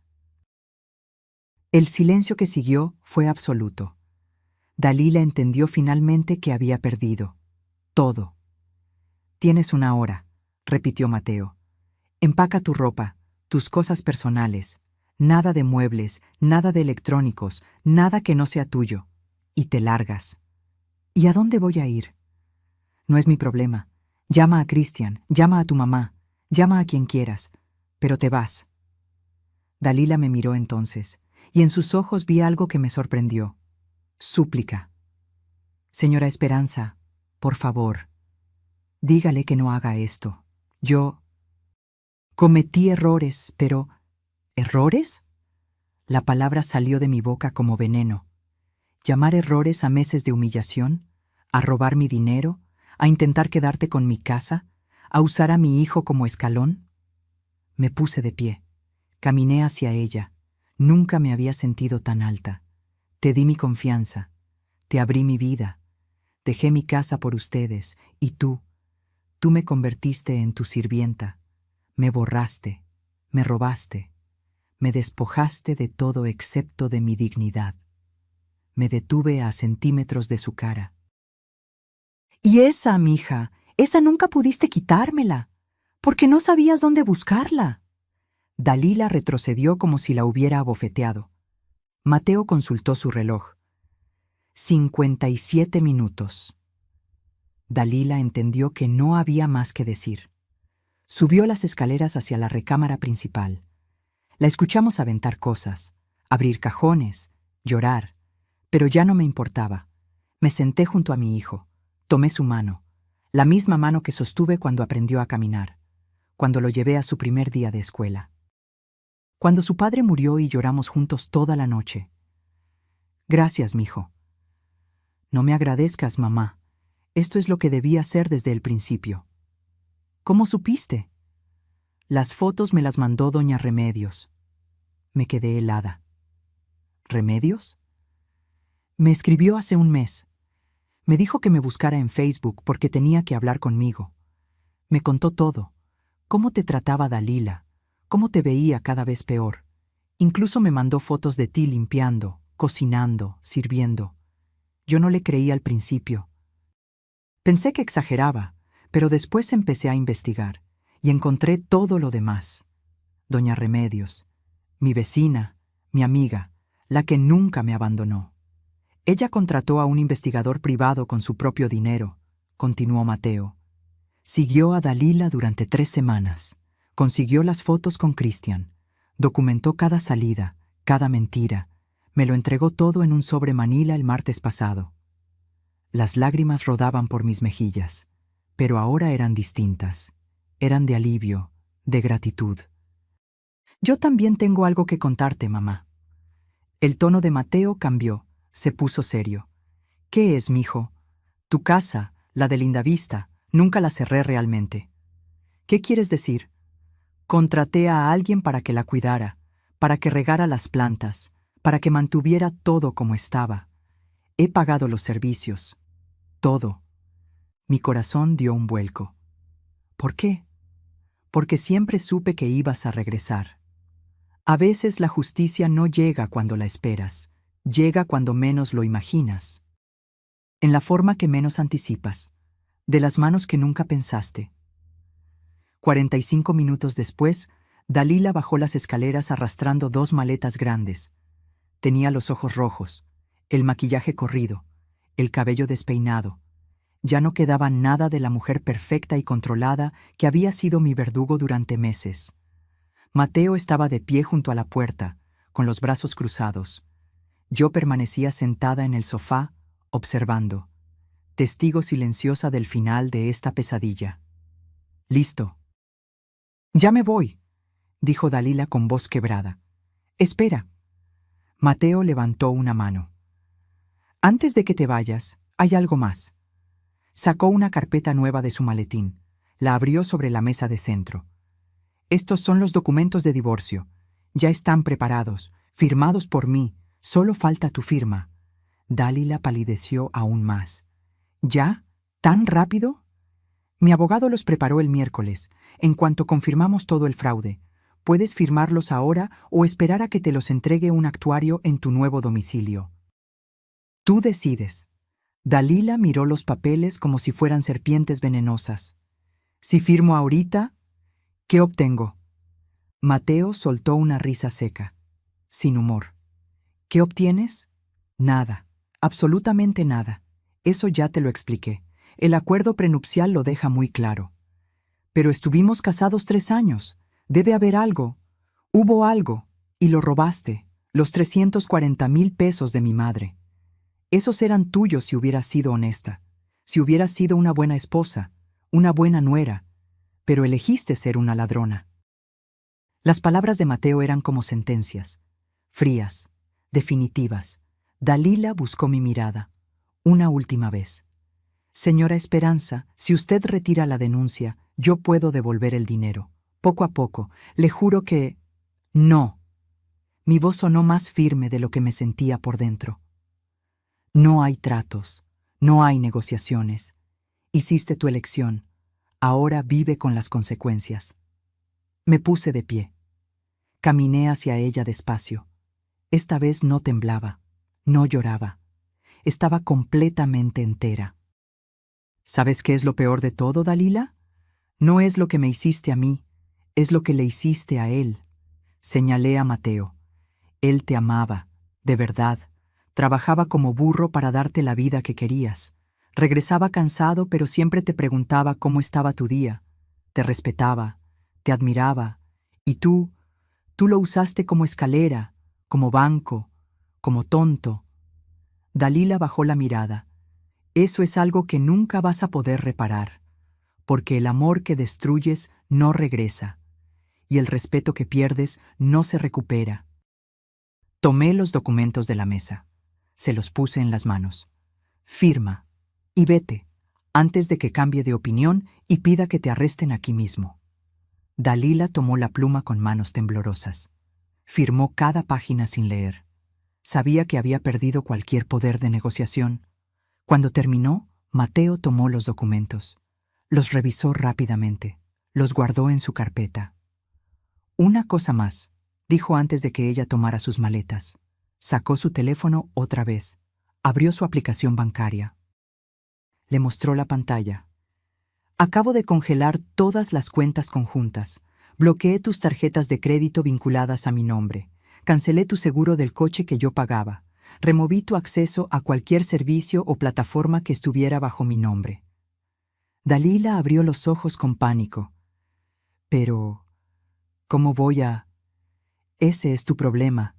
El silencio que siguió fue absoluto. Dalila entendió finalmente que había perdido. Todo. Tienes una hora, repitió Mateo. Empaca tu ropa, tus cosas personales, nada de muebles, nada de electrónicos, nada que no sea tuyo, y te largas. ¿Y a dónde voy a ir? No es mi problema. Llama a Cristian, llama a tu mamá, llama a quien quieras, pero te vas. Dalila me miró entonces, y en sus ojos vi algo que me sorprendió. Súplica. Señora Esperanza, por favor, dígale que no haga esto. Yo cometí errores, pero... ¿Errores? La palabra salió de mi boca como veneno. ¿Llamar errores a meses de humillación? ¿A robar mi dinero? ¿A intentar quedarte con mi casa? ¿A usar a mi hijo como escalón? Me puse de pie. Caminé hacia ella. Nunca me había sentido tan alta. Te di mi confianza. Te abrí mi vida. Dejé mi casa por ustedes. Y tú me convertiste en tu sirvienta. Me borraste. Me robaste. Me despojaste de todo excepto de mi dignidad. Me detuve a centímetros de su cara. Y esa, mija, esa nunca pudiste quitármela, porque no sabías dónde buscarla. Dalila retrocedió como si la hubiera abofeteado. Mateo consultó su reloj. 57 minutos. Dalila entendió que no había más que decir. Subió las escaleras hacia la recámara principal. La escuchamos aventar cosas, abrir cajones, llorar, pero ya no me importaba. Me senté junto a mi hijo, tomé su mano, la misma mano que sostuve cuando aprendió a caminar, cuando lo llevé a su primer día de escuela. Cuando su padre murió y lloramos juntos toda la noche. Gracias, mijo. No me agradezcas, mamá. Esto es lo que debía hacer desde el principio. ¿Cómo supiste? Las fotos me las mandó doña Remedios. Me quedé helada. ¿Remedios? Me escribió hace un mes. Me dijo que me buscara en Facebook porque tenía que hablar conmigo. Me contó todo. Cómo te trataba Dalila, cómo te veía cada vez peor. Incluso me mandó fotos de ti limpiando, cocinando, sirviendo. Yo no le creí al principio. Pensé que exageraba, pero después empecé a investigar y encontré todo lo demás. Doña Remedios, mi vecina, mi amiga, la que nunca me abandonó. Ella contrató a un investigador privado con su propio dinero, continuó Mateo. Siguió a Dalila durante 3 semanas. Consiguió las fotos con Cristian. Documentó cada salida, cada mentira. Me lo entregó todo en un sobre Manila el martes pasado. Las lágrimas rodaban por mis mejillas, pero ahora eran distintas. Eran de alivio, de gratitud. Yo también tengo algo que contarte, mamá. El tono de Mateo cambió, se puso serio. ¿Qué es, mijo? Tu casa, la de Lindavista, nunca la cerré realmente. ¿Qué quieres decir? Contraté a alguien para que la cuidara, para que regara las plantas, para que mantuviera todo como estaba. He pagado los servicios. Todo. Mi corazón dio un vuelco. ¿Por qué? Porque siempre supe que ibas a regresar. A veces la justicia no llega cuando la esperas, llega cuando menos lo imaginas. En la forma que menos anticipas, de las manos que nunca pensaste. 45 minutos después, Dalila bajó las escaleras arrastrando 2 maletas grandes. Tenía los ojos rojos, el maquillaje corrido, el cabello despeinado. Ya no quedaba nada de la mujer perfecta y controlada que había sido mi verdugo durante meses. Mateo estaba de pie junto a la puerta, con los brazos cruzados. Yo permanecía sentada en el sofá, observando, testigo silenciosa del final de esta pesadilla. Listo. Ya me voy, dijo Dalila con voz quebrada. Espera. Mateo levantó una mano. Antes de que te vayas, hay algo más. Sacó una carpeta nueva de su maletín. La abrió sobre la mesa de centro. Estos son los documentos de divorcio. Ya están preparados, firmados por mí. Solo falta tu firma. Dalila palideció aún más. ¿Ya? ¿Tan rápido? Mi abogado los preparó el miércoles, en cuanto confirmamos todo el fraude. Puedes firmarlos ahora o esperar a que te los entregue un actuario en tu nuevo domicilio. Tú decides. Dalila miró los papeles como si fueran serpientes venenosas. Si firmo ahorita, ¿qué obtengo? Mateo soltó una risa seca, sin humor. ¿Qué obtienes? Nada, absolutamente nada. Eso ya te lo expliqué. El acuerdo prenupcial lo deja muy claro. Pero estuvimos casados 3 años. Debe haber algo. Hubo algo, y lo robaste, los 340,000 pesos de mi madre. Esos eran tuyos si hubieras sido honesta, si hubieras sido una buena esposa, una buena nuera, pero elegiste ser una ladrona. Las palabras de Mateo eran como sentencias, frías, definitivas. Dalila buscó mi mirada, una última vez. Señora Esperanza, si usted retira la denuncia, yo puedo devolver el dinero. Poco a poco, le juro que... No. Mi voz sonó más firme de lo que me sentía por dentro. No hay tratos, no hay negociaciones. Hiciste tu elección. Ahora vive con las consecuencias. Me puse de pie. Caminé hacia ella despacio. Esta vez no temblaba, no lloraba. Estaba completamente entera. ¿Sabes qué es lo peor de todo, Dalila? No es lo que me hiciste a mí, es lo que le hiciste a él. Señalé a Mateo. Él te amaba, de verdad. Trabajaba como burro para darte la vida que querías. Regresaba cansado, pero siempre te preguntaba cómo estaba tu día. Te respetaba, te admiraba. Y tú lo usaste como escalera, como banco, como tonto. Dalila bajó la mirada. Eso es algo que nunca vas a poder reparar, porque el amor que destruyes no regresa, y el respeto que pierdes no se recupera. Tomé los documentos de la mesa. Se los puse en las manos. Firma y vete, antes de que cambie de opinión y pida que te arresten aquí mismo. Dalila tomó la pluma con manos temblorosas. Firmó cada página sin leer. Sabía que había perdido cualquier poder de negociación. Cuando terminó, Mateo tomó los documentos. Los revisó rápidamente. Los guardó en su carpeta. Una cosa más, dijo antes de que ella tomara sus maletas. Sacó su teléfono otra vez. Abrió su aplicación bancaria. Le mostró la pantalla. Acabo de congelar todas las cuentas conjuntas. Bloqueé tus tarjetas de crédito vinculadas a mi nombre. Cancelé tu seguro del coche que yo pagaba. Removí tu acceso a cualquier servicio o plataforma que estuviera bajo mi nombre. Dalila abrió los ojos con pánico. Pero, ¿cómo voy a...? Ese es tu problema.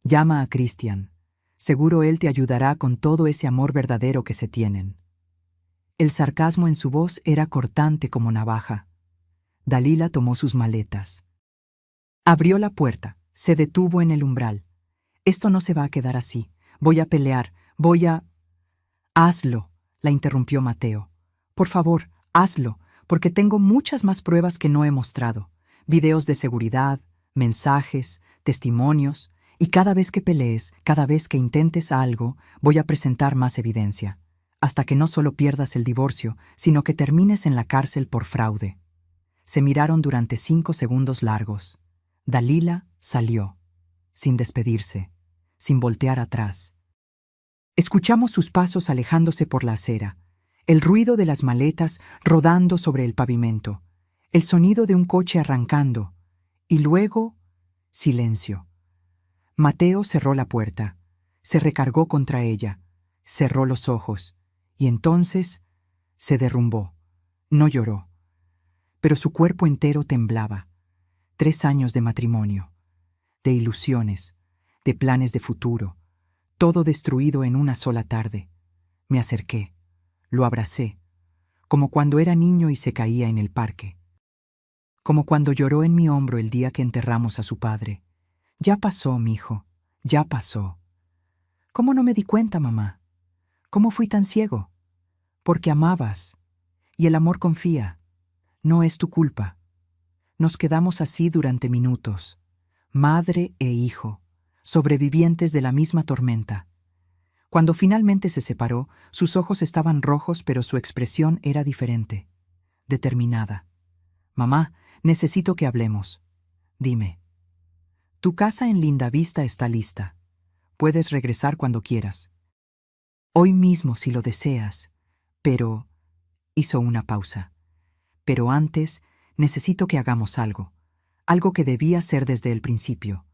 Llama a Christian. Seguro él te ayudará con todo ese amor verdadero que se tienen. El sarcasmo en su voz era cortante como navaja. Dalila tomó sus maletas. Abrió la puerta, se detuvo en el umbral. Esto no se va a quedar así. Voy a pelear, voy a... Hazlo, la interrumpió Mateo. Por favor, hazlo, porque tengo muchas más pruebas que no he mostrado. Videos de seguridad, mensajes, testimonios, y cada vez que pelees, cada vez que intentes algo, voy a presentar más evidencia, hasta que no solo pierdas el divorcio, sino que termines en la cárcel por fraude. Se miraron durante 5 segundos largos. Dalila salió, sin despedirse, sin voltear atrás. Escuchamos sus pasos alejándose por la acera, el ruido de las maletas rodando sobre el pavimento, el sonido de un coche arrancando, y luego, silencio. Mateo cerró la puerta, se recargó contra ella, cerró los ojos, y entonces se derrumbó. No lloró, pero su cuerpo entero temblaba. 3 años de matrimonio, de ilusiones, de planes de futuro, todo destruido en una sola tarde. Me acerqué, lo abracé, como cuando era niño y se caía en el parque. Como cuando lloró en mi hombro el día que enterramos a su padre. Ya pasó, mijo, ya pasó. ¿Cómo no me di cuenta, mamá? ¿Cómo fui tan ciego? Porque amabas, y el amor confía. No es tu culpa. Nos quedamos así durante minutos, madre e hijo, sobrevivientes de la misma tormenta. Cuando finalmente se separó, sus ojos estaban rojos, pero su expresión era diferente, determinada. Mamá, necesito que hablemos. Dime. Tu casa en Lindavista está lista. Puedes regresar cuando quieras. Hoy mismo si lo deseas. Pero... Hizo una pausa. Pero antes, necesito que hagamos algo. Algo que debía ser desde el principio.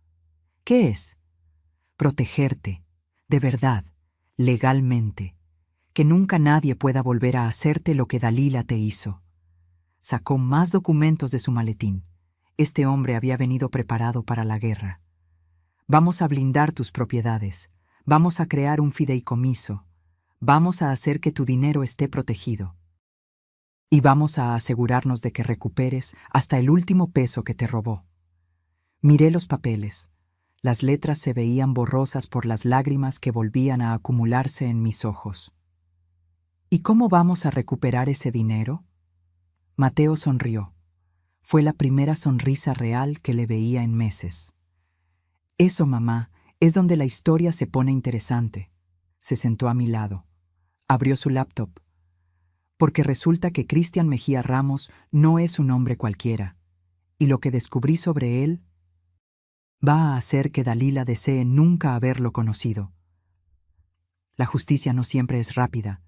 ¿Qué es? Protegerte. De verdad. Legalmente. Que nunca nadie pueda volver a hacerte lo que Dalila te hizo. Sacó más documentos de su maletín. Este hombre había venido preparado para la guerra. Vamos a blindar tus propiedades. Vamos a crear un fideicomiso. Vamos a hacer que tu dinero esté protegido. Y vamos a asegurarnos de que recuperes hasta el último peso que te robó. Miré los papeles. Las letras se veían borrosas por las lágrimas que volvían a acumularse en mis ojos. ¿Y cómo vamos a recuperar ese dinero? Mateo sonrió. Fue la primera sonrisa real que le veía en meses. Eso, mamá, es donde la historia se pone interesante. Se sentó a mi lado. Abrió su laptop. Porque resulta que Christian Mejía Ramos no es un hombre cualquiera. Y lo que descubrí sobre él Va a hacer que Dalila desee nunca haberlo conocido. La justicia no siempre es rápida,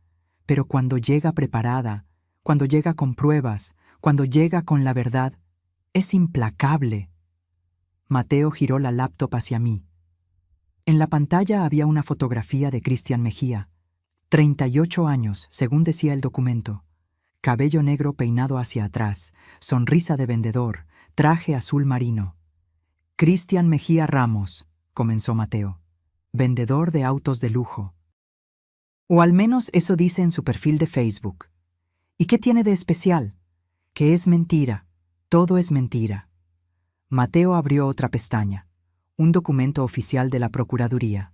pero cuando llega preparada, cuando llega con pruebas, cuando llega con la verdad, es implacable. Mateo giró la laptop hacia mí. En la pantalla había una fotografía de Cristian Mejía, 38 años, según decía el documento. Cabello negro peinado hacia atrás, sonrisa de vendedor, traje azul marino. Cristian Mejía Ramos, comenzó Mateo, vendedor de autos de lujo. O al menos eso dice en su perfil de Facebook. ¿Y qué tiene de especial? Que es mentira, todo es mentira. Mateo abrió otra pestaña, un documento oficial de la Procuraduría.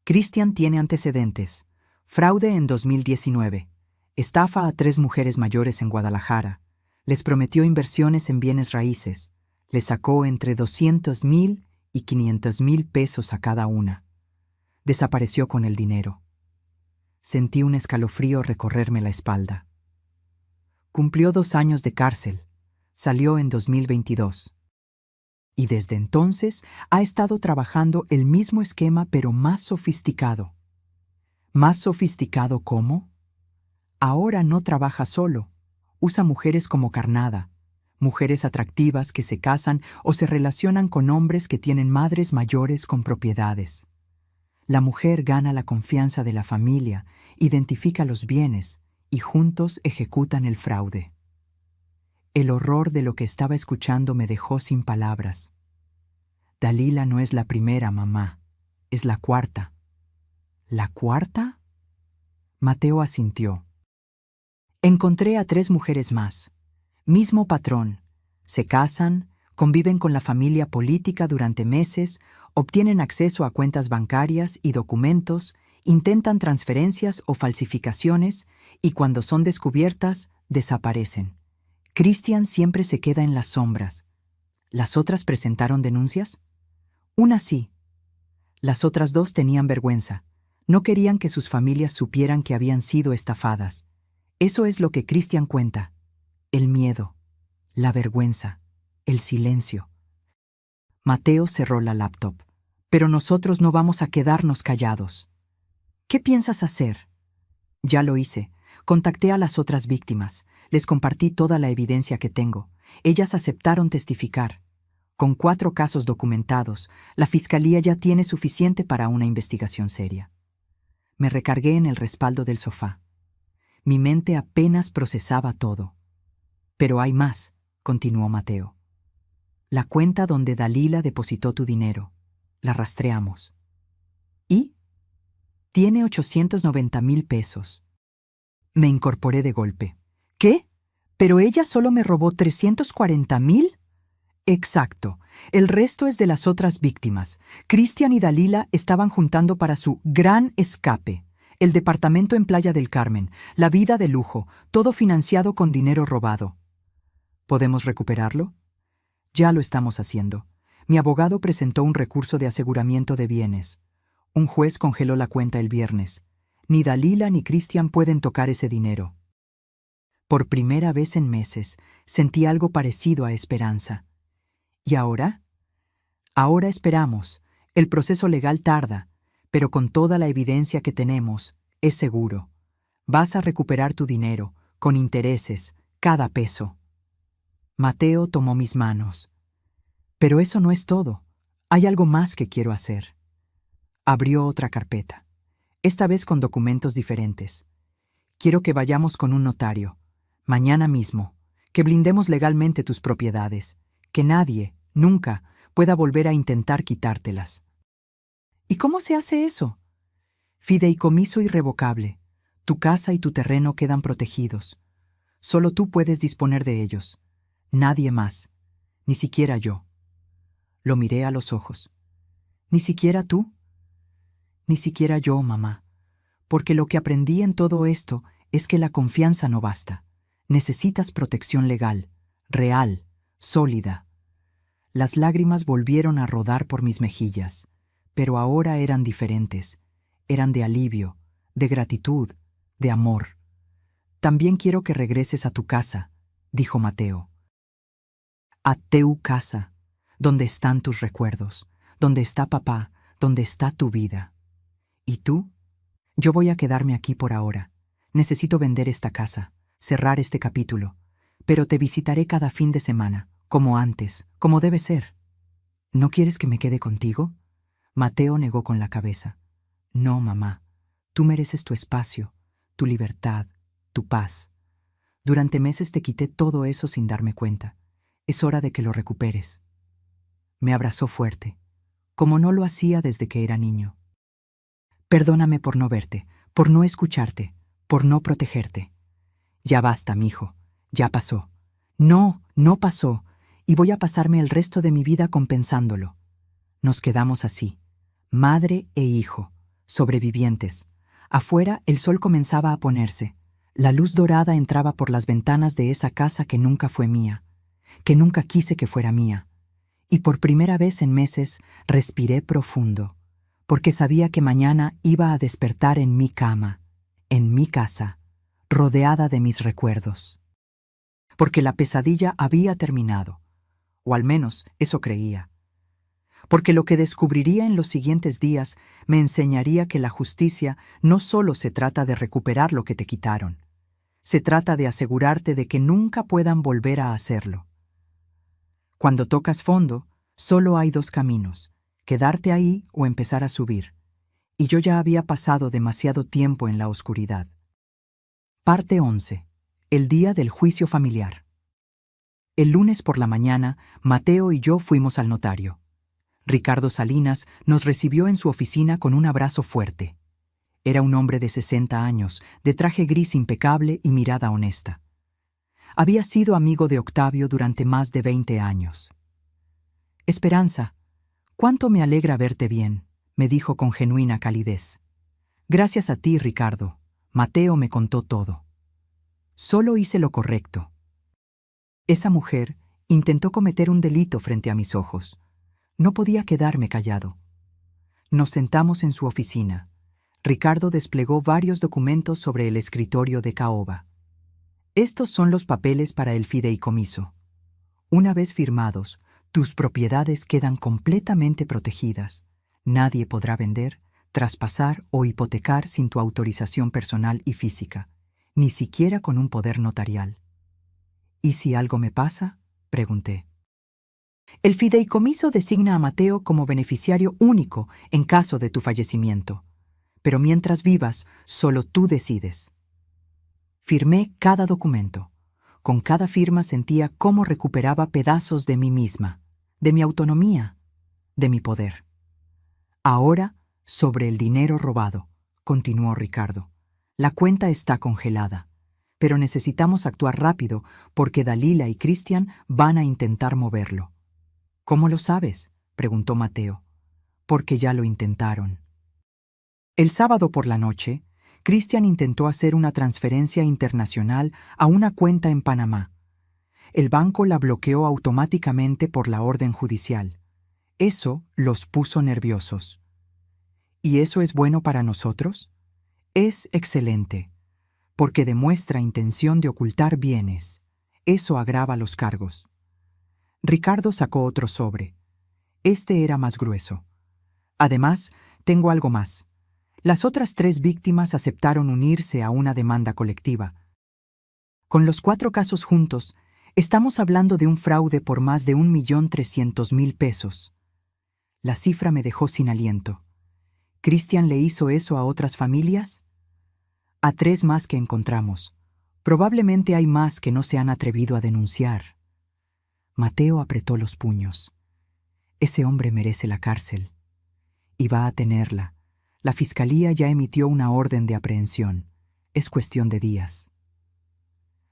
Cristian tiene antecedentes, fraude en 2019, estafa a 3 mujeres mayores en Guadalajara, les prometió inversiones en bienes raíces, les sacó entre 200,000 y 500,000 pesos a cada una. Desapareció con el dinero. Sentí un escalofrío recorrerme la espalda. Cumplió 2 años de cárcel, salió en 2022. Y desde entonces ha estado trabajando el mismo esquema pero más sofisticado. ¿Más sofisticado cómo? Ahora no trabaja solo, usa mujeres como carnada, mujeres atractivas que se casan o se relacionan con hombres que tienen madres mayores con propiedades. La mujer gana la confianza de la familia, identifica los bienes y juntos ejecutan el fraude. El horror de lo que estaba escuchando me dejó sin palabras. Dalila no es la primera, mamá, es la cuarta. ¿La cuarta? Mateo asintió. Encontré a 3 mujeres más. Mismo patrón. Se casan, conviven con la familia política durante meses, obtienen acceso a cuentas bancarias y documentos, intentan transferencias o falsificaciones y cuando son descubiertas, desaparecen. Cristian siempre se queda en las sombras. ¿Las otras presentaron denuncias? Una sí. Las otras 2 tenían vergüenza. No querían que sus familias supieran que habían sido estafadas. Eso es lo que Cristian cuenta. El miedo, la vergüenza, el silencio. Mateo cerró la laptop. Pero nosotros no vamos a quedarnos callados. ¿Qué piensas hacer? Ya lo hice. Contacté a las otras víctimas. Les compartí toda la evidencia que tengo. Ellas aceptaron testificar. Con 4 casos documentados, la Fiscalía ya tiene suficiente para una investigación seria. Me recargué en el respaldo del sofá. Mi mente apenas procesaba todo. Pero hay más, continuó Mateo. La cuenta donde Dalila depositó tu dinero. La rastreamos. ¿Y? Tiene 890,000 pesos. Me incorporé de golpe. ¿Qué? ¿Pero ella solo me robó 340,000? Exacto. El resto es de las otras víctimas. Cristian y Dalila estaban juntando para su gran escape. El departamento en Playa del Carmen, la vida de lujo, todo financiado con dinero robado. ¿Podemos recuperarlo? Ya lo estamos haciendo. Mi abogado presentó un recurso de aseguramiento de bienes. Un juez congeló la cuenta el viernes. Ni Dalila ni Cristian pueden tocar ese dinero. Por primera vez en meses, sentí algo parecido a esperanza. ¿Y ahora? Ahora esperamos. El proceso legal tarda, pero con toda la evidencia que tenemos, es seguro. Vas a recuperar tu dinero, con intereses, cada peso. Mateo tomó mis manos. Pero eso no es todo. Hay algo más que quiero hacer. Abrió otra carpeta, esta vez con documentos diferentes. Quiero que vayamos con un notario, mañana mismo, que blindemos legalmente tus propiedades, que nadie, nunca, pueda volver a intentar quitártelas. ¿Y cómo se hace eso? Fideicomiso irrevocable. Tu casa y tu terreno quedan protegidos. Solo tú puedes disponer de ellos. Nadie más. Ni siquiera yo. Lo miré a los ojos. ¿Ni siquiera tú? Ni siquiera yo, mamá. Porque lo que aprendí en todo esto es que la confianza no basta. Necesitas protección legal, real, sólida. Las lágrimas volvieron a rodar por mis mejillas, pero ahora eran diferentes. Eran de alivio, de gratitud, de amor. También quiero que regreses a tu casa, dijo Mateo. A teu casa, ¿Dónde están tus recuerdos? ¿Dónde está papá? ¿Dónde está tu vida? ¿Y tú? Yo voy a quedarme aquí por ahora. Necesito vender esta casa, cerrar este capítulo, pero te visitaré cada fin de semana, como antes, como debe ser. ¿No quieres que me quede contigo? Mateo negó con la cabeza. No, mamá. Tú mereces tu espacio, tu libertad, tu paz. Durante meses te quité todo eso sin darme cuenta. Es hora de que lo recuperes. Me abrazó fuerte, como no lo hacía desde que era niño. Perdóname por no verte, por no escucharte, por no protegerte. Ya basta, mijo, ya pasó. No, no pasó, y voy a pasarme el resto de mi vida compensándolo. Nos quedamos así, madre e hijo, sobrevivientes. Afuera el sol comenzaba a ponerse. La luz dorada entraba por las ventanas de esa casa que nunca fue mía, que nunca quise que fuera mía. Y por primera vez en meses respiré profundo, porque sabía que mañana iba a despertar en mi cama, en mi casa, rodeada de mis recuerdos. Porque la pesadilla había terminado, o al menos eso creía. Porque lo que descubriría en los siguientes días me enseñaría que la justicia no solo se trata de recuperar lo que te quitaron, se trata de asegurarte de que nunca puedan volver a hacerlo. Cuando tocas fondo, solo hay dos caminos, quedarte ahí o empezar a subir, y yo ya había pasado demasiado tiempo en la oscuridad. Parte 11. El día del juicio familiar. El lunes por la mañana, Mateo y yo fuimos al notario. Ricardo Salinas nos recibió en su oficina con un abrazo fuerte. Era un hombre de 60 años, de traje gris impecable y mirada honesta. Había sido amigo de Octavio durante más de 20 años. Esperanza, cuánto me alegra verte bien, me dijo con genuina calidez. Gracias a ti, Ricardo. Mateo me contó todo. Solo hice lo correcto. Esa mujer intentó cometer un delito frente a mis ojos. No podía quedarme callado. Nos sentamos en su oficina. Ricardo desplegó varios documentos sobre el escritorio de caoba. Estos son los papeles para el fideicomiso. Una vez firmados, tus propiedades quedan completamente protegidas. Nadie podrá vender, traspasar o hipotecar sin tu autorización personal y física, ni siquiera con un poder notarial. ¿Y si algo me pasa?, pregunté. El fideicomiso designa a Mateo como beneficiario único en caso de tu fallecimiento. Pero mientras vivas, solo tú decides. Firmé cada documento. Con cada firma sentía cómo recuperaba pedazos de mí misma, de mi autonomía, de mi poder. Ahora, sobre el dinero robado, continuó Ricardo. La cuenta está congelada, pero necesitamos actuar rápido porque Dalila y Cristian van a intentar moverlo. ¿Cómo lo sabes?, preguntó Mateo. Porque ya lo intentaron. El sábado por la noche, Cristian intentó hacer una transferencia internacional a una cuenta en Panamá. El banco la bloqueó automáticamente por la orden judicial. Eso los puso nerviosos. ¿Y eso es bueno para nosotros? Es excelente, porque demuestra intención de ocultar bienes. Eso agrava los cargos. Ricardo sacó otro sobre. Este era más grueso. Además, tengo algo más. Las otras 3 víctimas aceptaron unirse a una demanda colectiva. Con los 4 casos juntos, estamos hablando de un fraude por más de 1.300.000 pesos. La cifra me dejó sin aliento. ¿Cristian le hizo eso a otras familias? A 3 más que encontramos. Probablemente hay más que no se han atrevido a denunciar. Mateo apretó los puños. Ese hombre merece la cárcel. Y va a tenerla. La fiscalía ya emitió una orden de aprehensión. Es cuestión de días.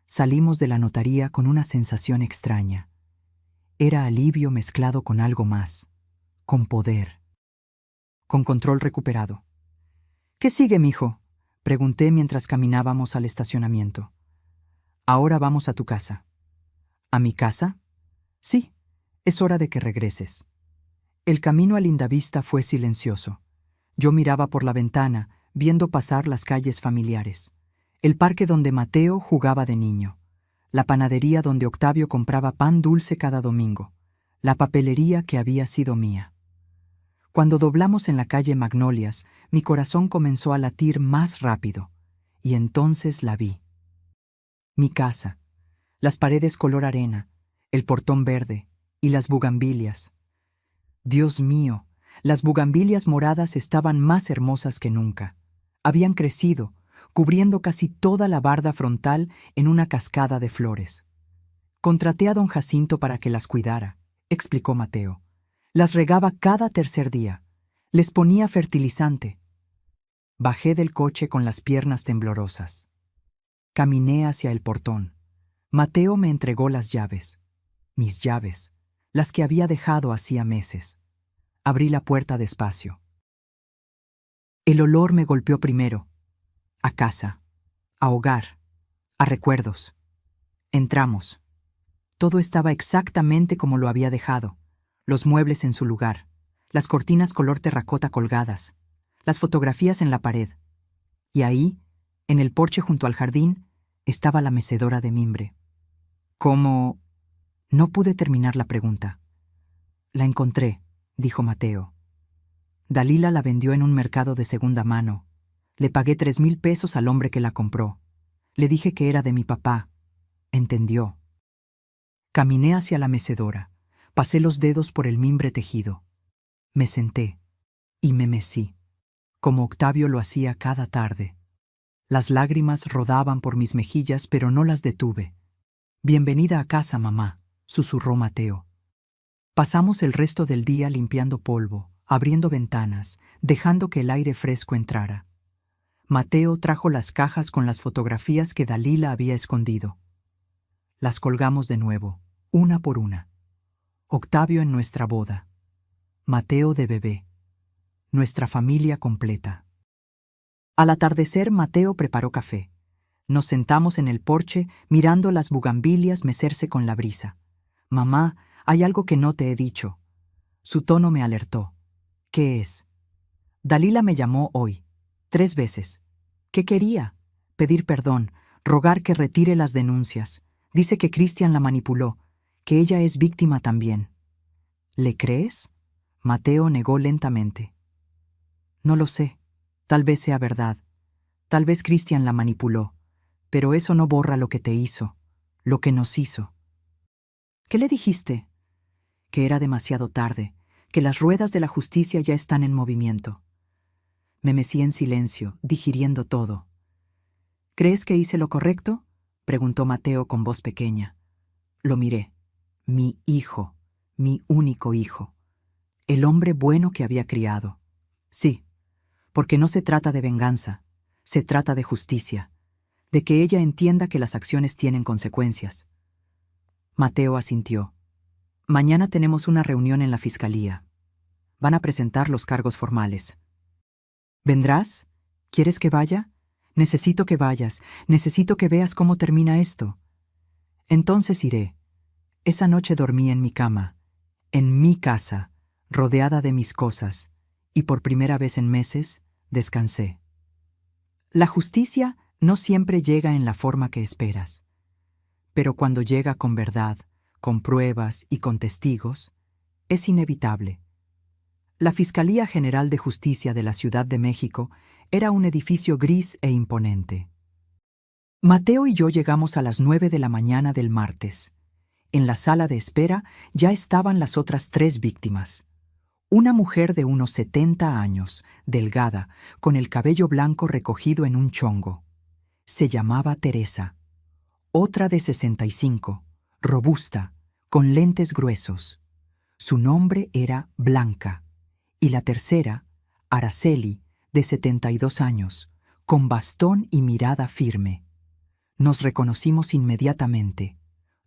Salimos de la notaría con una sensación extraña. Era alivio mezclado con algo más. Con poder. Con control recuperado. ¿Qué sigue, mijo?, pregunté mientras caminábamos al estacionamiento. Ahora vamos a tu casa. ¿A mi casa? Sí, es hora de que regreses. El camino a Lindavista fue silencioso. Yo miraba por la ventana, viendo pasar las calles familiares. El parque donde Mateo jugaba de niño. La panadería donde Octavio compraba pan dulce cada domingo. la papelería que había sido mía. Cuando doblamos en la calle Magnolias, mi corazón comenzó a latir más rápido, y entonces la vi. Mi casa, las paredes color arena, el portón verde y las bugambilias. Dios mío, las bugambilias moradas estaban más hermosas que nunca. Habían crecido, cubriendo casi toda la barda frontal en una cascada de flores. Contraté a don Jacinto para que las cuidara, explicó Mateo. Las regaba cada tercer día. Les ponía fertilizante. Bajé del coche con las piernas temblorosas. Caminé hacia el portón. Mateo me entregó las llaves. Mis llaves, las que había dejado hacía meses. Abrí la puerta despacio. El olor me golpeó primero. A casa, a hogar, a recuerdos. Entramos. Todo estaba exactamente como lo había dejado. Los muebles en su lugar, las cortinas color terracota colgadas, las fotografías en la pared. Y ahí, en el porche junto al jardín, estaba la mecedora de mimbre. ¿Cómo? No pude terminar la pregunta. La encontré, dijo Mateo. Dalila la vendió en un mercado de segunda mano. Le pagué 3,000 pesos al hombre que la compró. Le dije que era de mi papá. Entendió. Caminé hacia la mecedora. Pasé los dedos por el mimbre tejido. Me senté y me mecí, como Octavio lo hacía cada tarde. Las lágrimas rodaban por mis mejillas, pero no las detuve. «Bienvenida a casa, mamá», susurró Mateo. Pasamos el resto del día limpiando polvo, abriendo ventanas, dejando que el aire fresco entrara. Mateo trajo las cajas con las fotografías que Dalila había escondido. Las colgamos de nuevo, una por una. Octavio en nuestra boda. Mateo de bebé. Nuestra familia completa. Al atardecer, Mateo preparó café. Nos sentamos en el porche mirando las bugambilias mecerse con la brisa. «Mamá, hay algo que no te he dicho». Su tono me alertó. «¿Qué es?» Dalila me llamó hoy, 3 veces. ¿Qué quería? Pedir perdón, rogar que retire las denuncias. Dice que Cristian la manipuló, que ella es víctima también. ¿Le crees? Mateo negó lentamente. No lo sé. Tal vez sea verdad. Tal vez Cristian la manipuló. Pero eso no borra lo que te hizo, lo que nos hizo. ¿Qué le dijiste? Que era demasiado tarde, que las ruedas de la justicia ya están en movimiento. Me mecí en silencio, digiriendo todo. ¿Crees que hice lo correcto?, preguntó Mateo con voz pequeña. Lo miré. Mi hijo, mi único hijo. El hombre bueno que había criado. Sí, porque no se trata de venganza, se trata de justicia, de que ella entienda que las acciones tienen consecuencias. Mateo asintió. Mañana tenemos una reunión en la fiscalía. Van a presentar los cargos formales. ¿Vendrás? ¿Quieres que vaya? Necesito que vayas, necesito que veas cómo termina esto. Entonces iré. Esa noche dormí en mi cama, en mi casa, rodeada de mis cosas, y por primera vez en meses, descansé. La justicia no siempre llega en la forma que esperas, pero cuando llega con verdad, con pruebas y con testigos, es inevitable. La Fiscalía General de Justicia de la Ciudad de México era un edificio gris e imponente. Mateo y yo llegamos a las 9 de la mañana del martes. En la sala de espera ya estaban las otras 3 víctimas. Una mujer de unos 70 años, delgada, con el cabello blanco recogido en un chongo. Se llamaba Teresa. Otra de 65, robusta, con lentes gruesos. Su nombre era Blanca. Y la tercera, Araceli, de 72 años, con bastón y mirada firme. Nos reconocimos inmediatamente,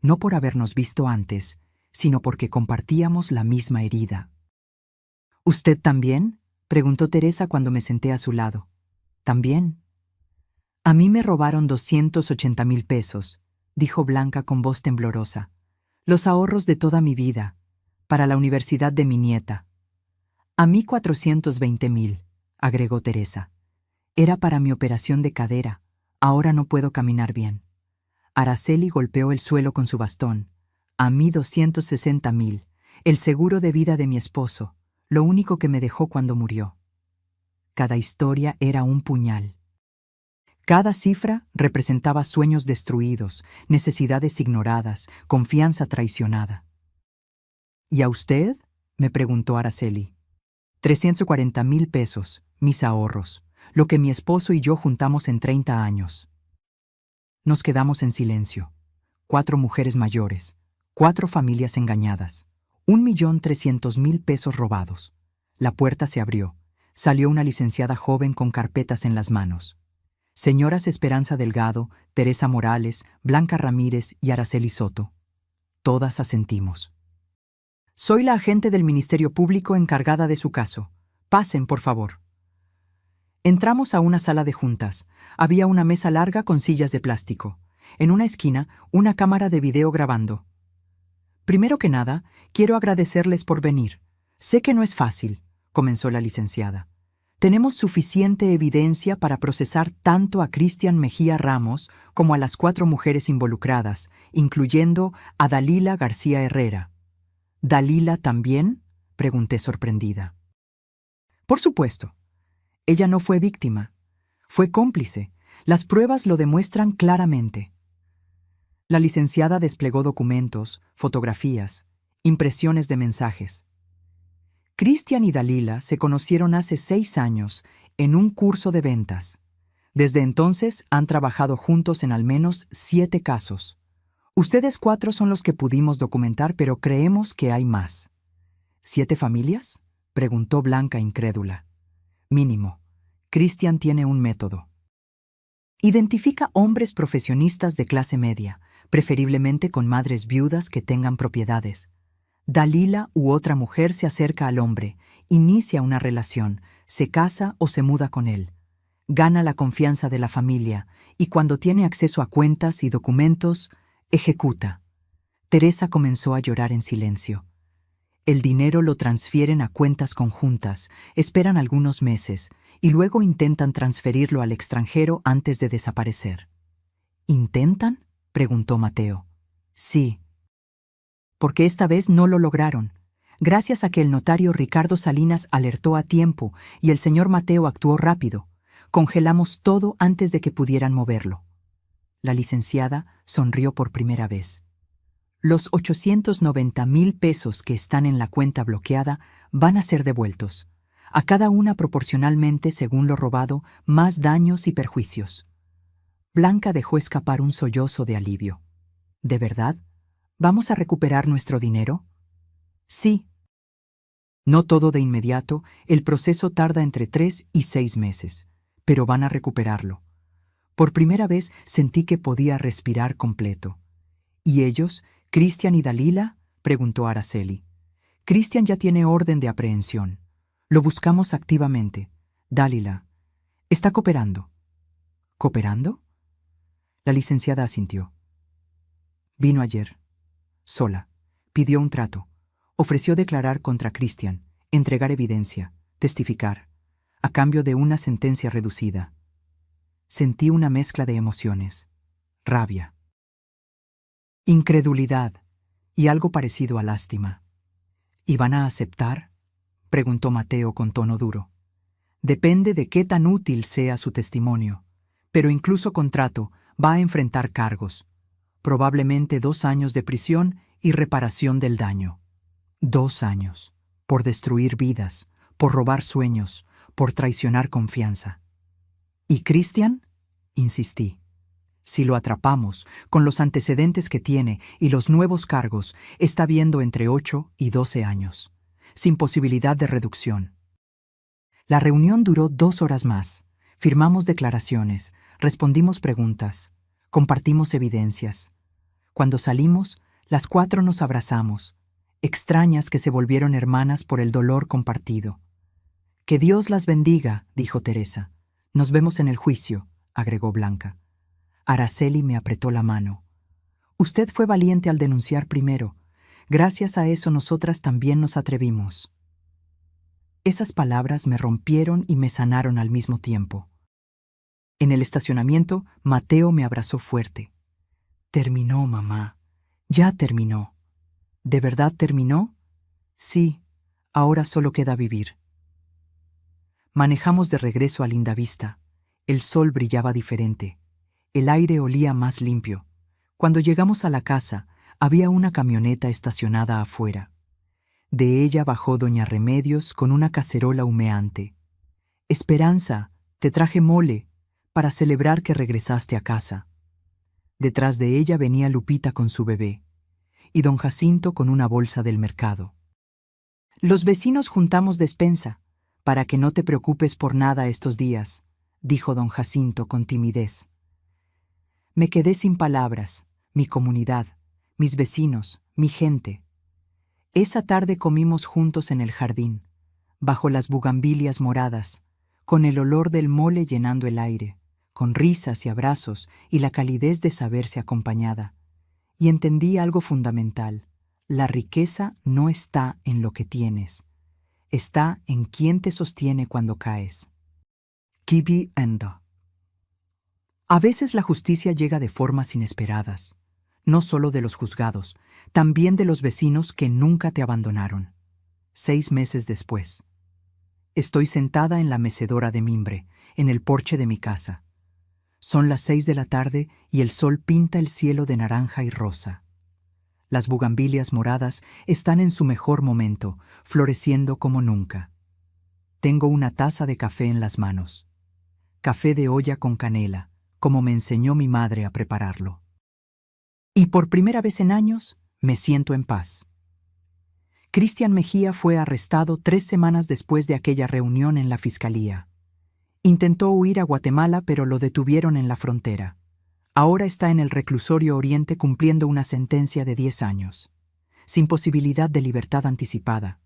no por habernos visto antes, sino porque compartíamos la misma herida. ¿Usted también?, preguntó Teresa cuando me senté a su lado. ¿También? A mí me robaron 280,000 pesos, dijo Blanca con voz temblorosa. Los ahorros de toda mi vida, para la universidad de mi nieta. A mí 420,000, agregó Teresa. Era para mi operación de cadera. Ahora no puedo caminar bien. Araceli golpeó el suelo con su bastón. A mí 260,000. El seguro de vida de mi esposo, lo único que me dejó cuando murió. Cada historia era un puñal. Cada cifra representaba sueños destruidos, necesidades ignoradas, confianza traicionada. ¿Y a usted?, me preguntó Araceli. 340,000 pesos, mis ahorros, lo que mi esposo y yo juntamos en 30 años. Nos quedamos en silencio. 4 mujeres mayores, 4 familias engañadas, 1,300,000 pesos robados. La puerta se abrió. Salió una licenciada joven con carpetas en las manos. Señoras Esperanza Delgado, Teresa Morales, Blanca Ramírez y Araceli Soto. Todas asentimos. Soy la agente del Ministerio Público encargada de su caso. Pasen, por favor. Entramos a una sala de juntas. Había una mesa larga con sillas de plástico. En una esquina, una cámara de video grabando. Primero que nada, quiero agradecerles por venir. Sé que no es fácil, comenzó la licenciada. Tenemos suficiente evidencia para procesar tanto a Cristian Mejía Ramos como a las 4 mujeres involucradas, incluyendo a Dalila García Herrera. ¿Dalila también?, pregunté sorprendida. Por supuesto. Ella no fue víctima. Fue cómplice. Las pruebas lo demuestran claramente. La licenciada desplegó documentos, fotografías, impresiones de mensajes. Cristian y Dalila se conocieron hace 6 años en un curso de ventas. Desde entonces han trabajado juntos en al menos 7 casos. Ustedes 4 son los que pudimos documentar, pero creemos que hay más. ¿7 familias?, preguntó Blanca incrédula. Mínimo. Cristian tiene un método. Identifica hombres profesionistas de clase media, preferiblemente con madres viudas que tengan propiedades. Dalila u otra mujer se acerca al hombre, inicia una relación, se casa o se muda con él. Gana la confianza de la familia y cuando tiene acceso a cuentas y documentos, ejecuta. Teresa comenzó a llorar en silencio. El dinero lo transfieren a cuentas conjuntas, esperan algunos meses y luego intentan transferirlo al extranjero antes de desaparecer. ¿Intentan?, preguntó Mateo. Sí. Porque esta vez no lo lograron. Gracias a que el notario Ricardo Salinas alertó a tiempo y el señor Mateo actuó rápido, congelamos todo antes de que pudieran moverlo. La licenciada sonrió por primera vez. Los 890,000 pesos que están en la cuenta bloqueada van a ser devueltos, a cada una proporcionalmente según lo robado, más daños y perjuicios. Blanca dejó escapar un sollozo de alivio. ¿De verdad? ¿Vamos a recuperar nuestro dinero? Sí. No todo de inmediato, el proceso tarda entre 3 y 6 meses, pero van a recuperarlo. Por primera vez sentí que podía respirar completo. ¿Y ellos, Cristian y Dalila?, preguntó Araceli. Cristian ya tiene orden de aprehensión. Lo buscamos activamente. Dalila está cooperando. ¿Cooperando? La licenciada asintió. Vino ayer. Sola. Pidió un trato. Ofreció declarar contra Cristian, entregar evidencia, testificar, a cambio de una sentencia reducida. Sentí una mezcla de emociones. Rabia. Incredulidad y algo parecido a lástima. ¿Y van a aceptar?, preguntó Mateo con tono duro. Depende de qué tan útil sea su testimonio, pero incluso con trato va a enfrentar cargos. Probablemente 2 años de prisión y reparación del daño. 2 años. Por destruir vidas, por robar sueños, por traicionar confianza. ¿Y Cristian?, insistí. Si lo atrapamos, con los antecedentes que tiene y los nuevos cargos, está viendo entre 8 y 12 años, sin posibilidad de reducción. La reunión duró 2 horas más. Firmamos declaraciones, respondimos preguntas, compartimos evidencias. Cuando salimos, las 4 nos abrazamos, extrañas que se volvieron hermanas por el dolor compartido. Que Dios las bendiga, dijo Teresa. Nos vemos en el juicio, agregó Blanca. Araceli me apretó la mano. Usted fue valiente al denunciar primero. Gracias a eso nosotras también nos atrevimos. Esas palabras me rompieron y me sanaron al mismo tiempo. En el estacionamiento, Mateo me abrazó fuerte. Terminó, mamá. Ya terminó. ¿De verdad terminó?, Sí, ahora solo queda vivir. Manejamos de regreso a Lindavista. El sol brillaba diferente. El aire olía más limpio. Cuando llegamos a la casa, había una camioneta estacionada afuera. De ella bajó doña Remedios con una cacerola humeante. «Esperanza, te traje mole, para celebrar que regresaste a casa». Detrás de ella venía Lupita con su bebé, y don Jacinto con una bolsa del mercado. «Los vecinos juntamos despensa, para que no te preocupes por nada estos días», dijo don Jacinto con timidez. Me quedé sin palabras, mi comunidad, mis vecinos, mi gente. Esa tarde comimos juntos en el jardín, bajo las bugambilias moradas, con el olor del mole llenando el aire, con risas y abrazos y la calidez de saberse acompañada. Y entendí algo fundamental: la riqueza no está en lo que tienes, está en quién te sostiene cuando caes. Kibi Endo. A veces la justicia llega de formas inesperadas, no solo de los juzgados, también de los vecinos que nunca te abandonaron. 6 meses después. Estoy sentada en la mecedora de mimbre, en el porche de mi casa. Son las 6 de la tarde y el sol pinta el cielo de naranja y rosa. Las bugambilias moradas están en su mejor momento, floreciendo como nunca. Tengo una taza de café en las manos. Café de olla con canela, como me enseñó mi madre a prepararlo. Y por primera vez en años, me siento en paz. Cristian Mejía fue arrestado 3 semanas después de aquella reunión en la fiscalía. Intentó huir a Guatemala, pero lo detuvieron en la frontera. Ahora está en el reclusorio Oriente cumpliendo una sentencia de 10 años. Sin posibilidad de libertad anticipada.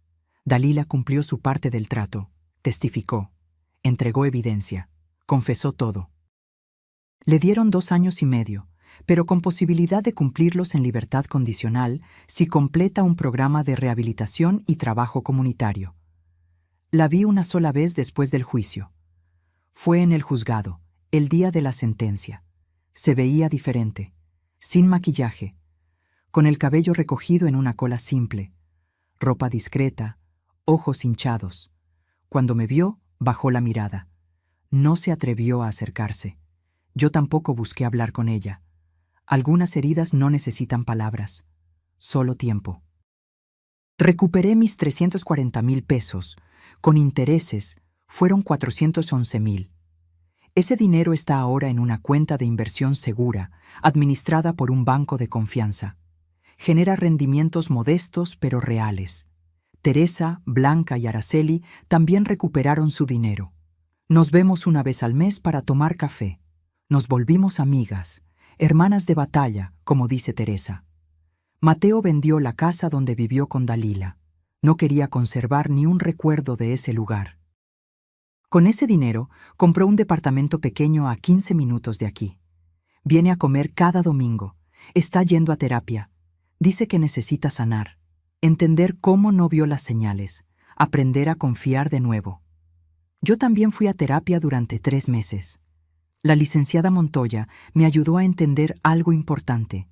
Dalila cumplió su parte del trato, testificó, entregó evidencia, confesó todo. Le dieron 2 años y medio, pero con posibilidad de cumplirlos en libertad condicional si completa un programa de rehabilitación y trabajo comunitario. La vi una sola vez después del juicio. Fue en el juzgado, el día de la sentencia. Se veía diferente, sin maquillaje, con el cabello recogido en una cola simple, ropa discreta, ojos hinchados. Cuando me vio, bajó la mirada. No se atrevió a acercarse. Yo tampoco busqué hablar con ella. Algunas heridas no necesitan palabras, solo tiempo. Recuperé mis 340,000 pesos. Con intereses, fueron 411,000. Ese dinero está ahora en una cuenta de inversión segura, administrada por un banco de confianza. Genera rendimientos modestos pero reales. Teresa, Blanca y Araceli también recuperaron su dinero. Nos vemos una vez al mes para tomar café. Nos volvimos amigas, hermanas de batalla, como dice Teresa. Mateo vendió la casa donde vivió con Dalila. No quería conservar ni un recuerdo de ese lugar. Con ese dinero, compró un departamento pequeño a 15 minutos de aquí. Viene a comer cada domingo. Está yendo a terapia. Dice que necesita sanar, entender cómo no vio las señales, aprender a confiar de nuevo. Yo también fui a terapia durante 3 meses. La licenciada Montoya me ayudó a entender algo importante,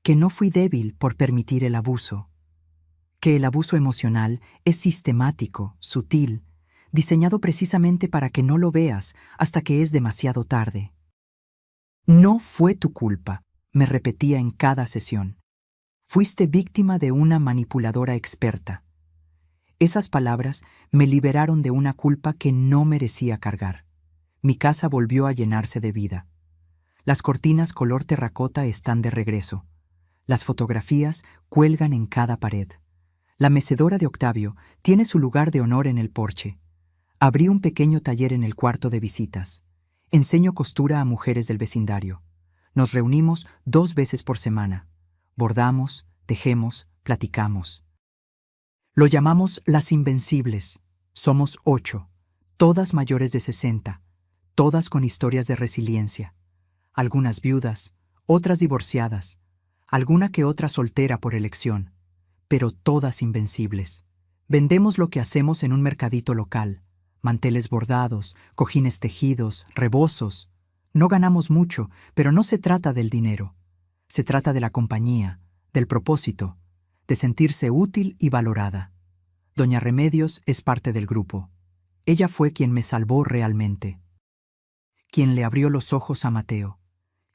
que no fui débil por permitir el abuso, que el abuso emocional es sistemático, sutil, diseñado precisamente para que no lo veas hasta que es demasiado tarde. No fue tu culpa, me repetía en cada sesión. Fuiste víctima de una manipuladora experta. Esas palabras me liberaron de una culpa que no merecía cargar. Mi casa volvió a llenarse de vida. Las cortinas color terracota están de regreso. Las fotografías cuelgan en cada pared. La mecedora de Octavio tiene su lugar de honor en el porche. Abrí un pequeño taller en el cuarto de visitas. Enseño costura a mujeres del vecindario. Nos reunimos 2 veces por semana. Bordamos, tejemos, platicamos. Lo llamamos Las Invencibles. Somos 8, todas mayores de 60, todas con historias de resiliencia. Algunas viudas, otras divorciadas, alguna que otra soltera por elección, pero todas invencibles. Vendemos lo que hacemos en un mercadito local. Manteles bordados, cojines tejidos, rebozos. No ganamos mucho, pero no se trata del dinero. Se trata de la compañía, del propósito, de sentirse útil y valorada. Doña Remedios es parte del grupo. Ella fue quien me salvó realmente, quien le abrió los ojos a Mateo,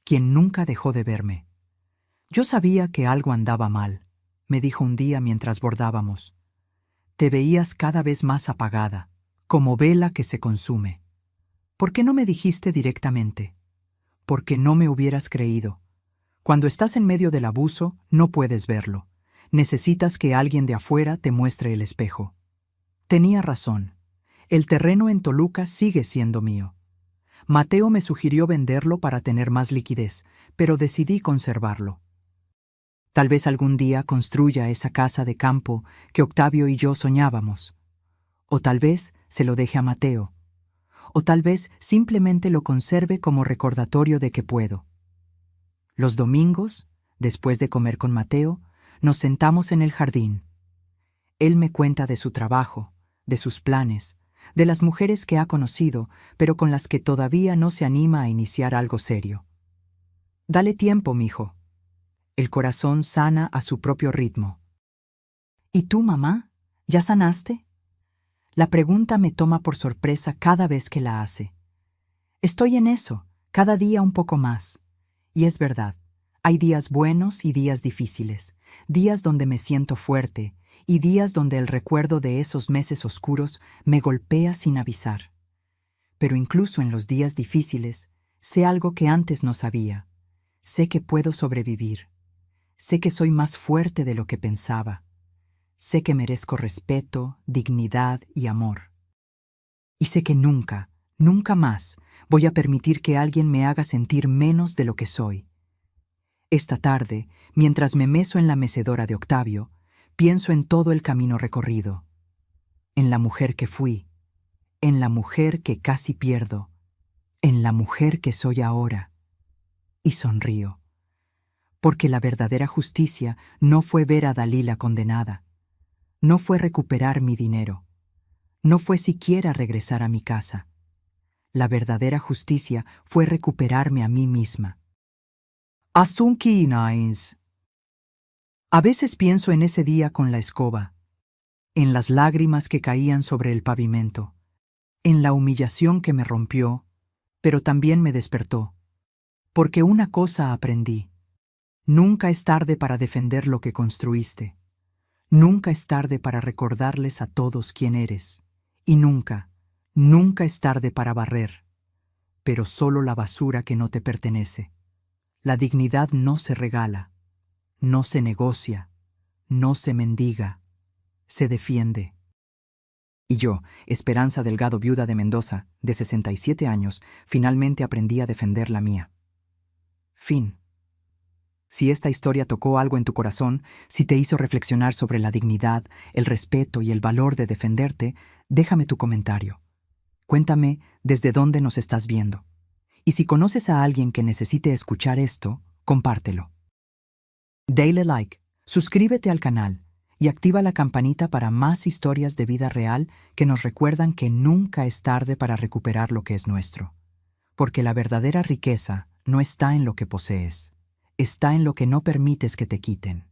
quien nunca dejó de verme. Yo sabía que algo andaba mal, me dijo un día mientras bordábamos. Te veías cada vez más apagada, como vela que se consume. ¿Por qué no me dijiste directamente? Porque no me hubieras creído. Cuando estás en medio del abuso, no puedes verlo. Necesitas que alguien de afuera te muestre el espejo. Tenía razón. El terreno en Toluca sigue siendo mío. Mateo me sugirió venderlo para tener más liquidez, pero decidí conservarlo. Tal vez algún día construya esa casa de campo que Octavio y yo soñábamos. O tal vez se lo deje a Mateo. O tal vez simplemente lo conserve como recordatorio de que puedo. Los domingos, después de comer con Mateo, nos sentamos en el jardín. Él me cuenta de su trabajo, de sus planes, de las mujeres que ha conocido, pero con las que todavía no se anima a iniciar algo serio. Dale tiempo, mijo. El corazón sana a su propio ritmo. ¿Y tú, mamá? ¿Ya sanaste? La pregunta me toma por sorpresa cada vez que la hace. Estoy en eso, cada día un poco más. Y es verdad, hay días buenos y días difíciles, días donde me siento fuerte y días donde el recuerdo de esos meses oscuros me golpea sin avisar. Pero incluso en los días difíciles, sé algo que antes no sabía. Sé que puedo sobrevivir. Sé que soy más fuerte de lo que pensaba. Sé que merezco respeto, dignidad y amor. Y sé que nunca, nunca más voy a permitir que alguien me haga sentir menos de lo que soy. Esta tarde, mientras me meso en la mecedora de Octavio, pienso en todo el camino recorrido, en la mujer que fui, en la mujer que casi pierdo, en la mujer que soy ahora. Y sonrío, porque la verdadera justicia no fue ver a Dalila condenada, no fue recuperar mi dinero, no fue siquiera regresar a mi casa. La verdadera justicia fue recuperarme a mí misma. Astunquinains. A veces pienso en ese día con la escoba, en las lágrimas que caían sobre el pavimento, en la humillación que me rompió, pero también me despertó. Porque una cosa aprendí: nunca es tarde para defender lo que construiste. Nunca es tarde para recordarles a todos quién eres. Y nunca, nunca es tarde para barrer, pero solo la basura que no te pertenece. La dignidad no se regala, no se negocia, no se mendiga, se defiende. Y yo, Esperanza Delgado, viuda de Mendoza, de 67 años, finalmente aprendí a defender la mía. Fin. Si esta historia tocó algo en tu corazón, si te hizo reflexionar sobre la dignidad, el respeto y el valor de defenderte, déjame tu comentario. Cuéntame desde dónde nos estás viendo. Y si conoces a alguien que necesite escuchar esto, compártelo. Dale like, suscríbete al canal y activa la campanita para más historias de vida real que nos recuerdan que nunca es tarde para recuperar lo que es nuestro. Porque la verdadera riqueza no está en lo que posees, está en lo que no permites que te quiten.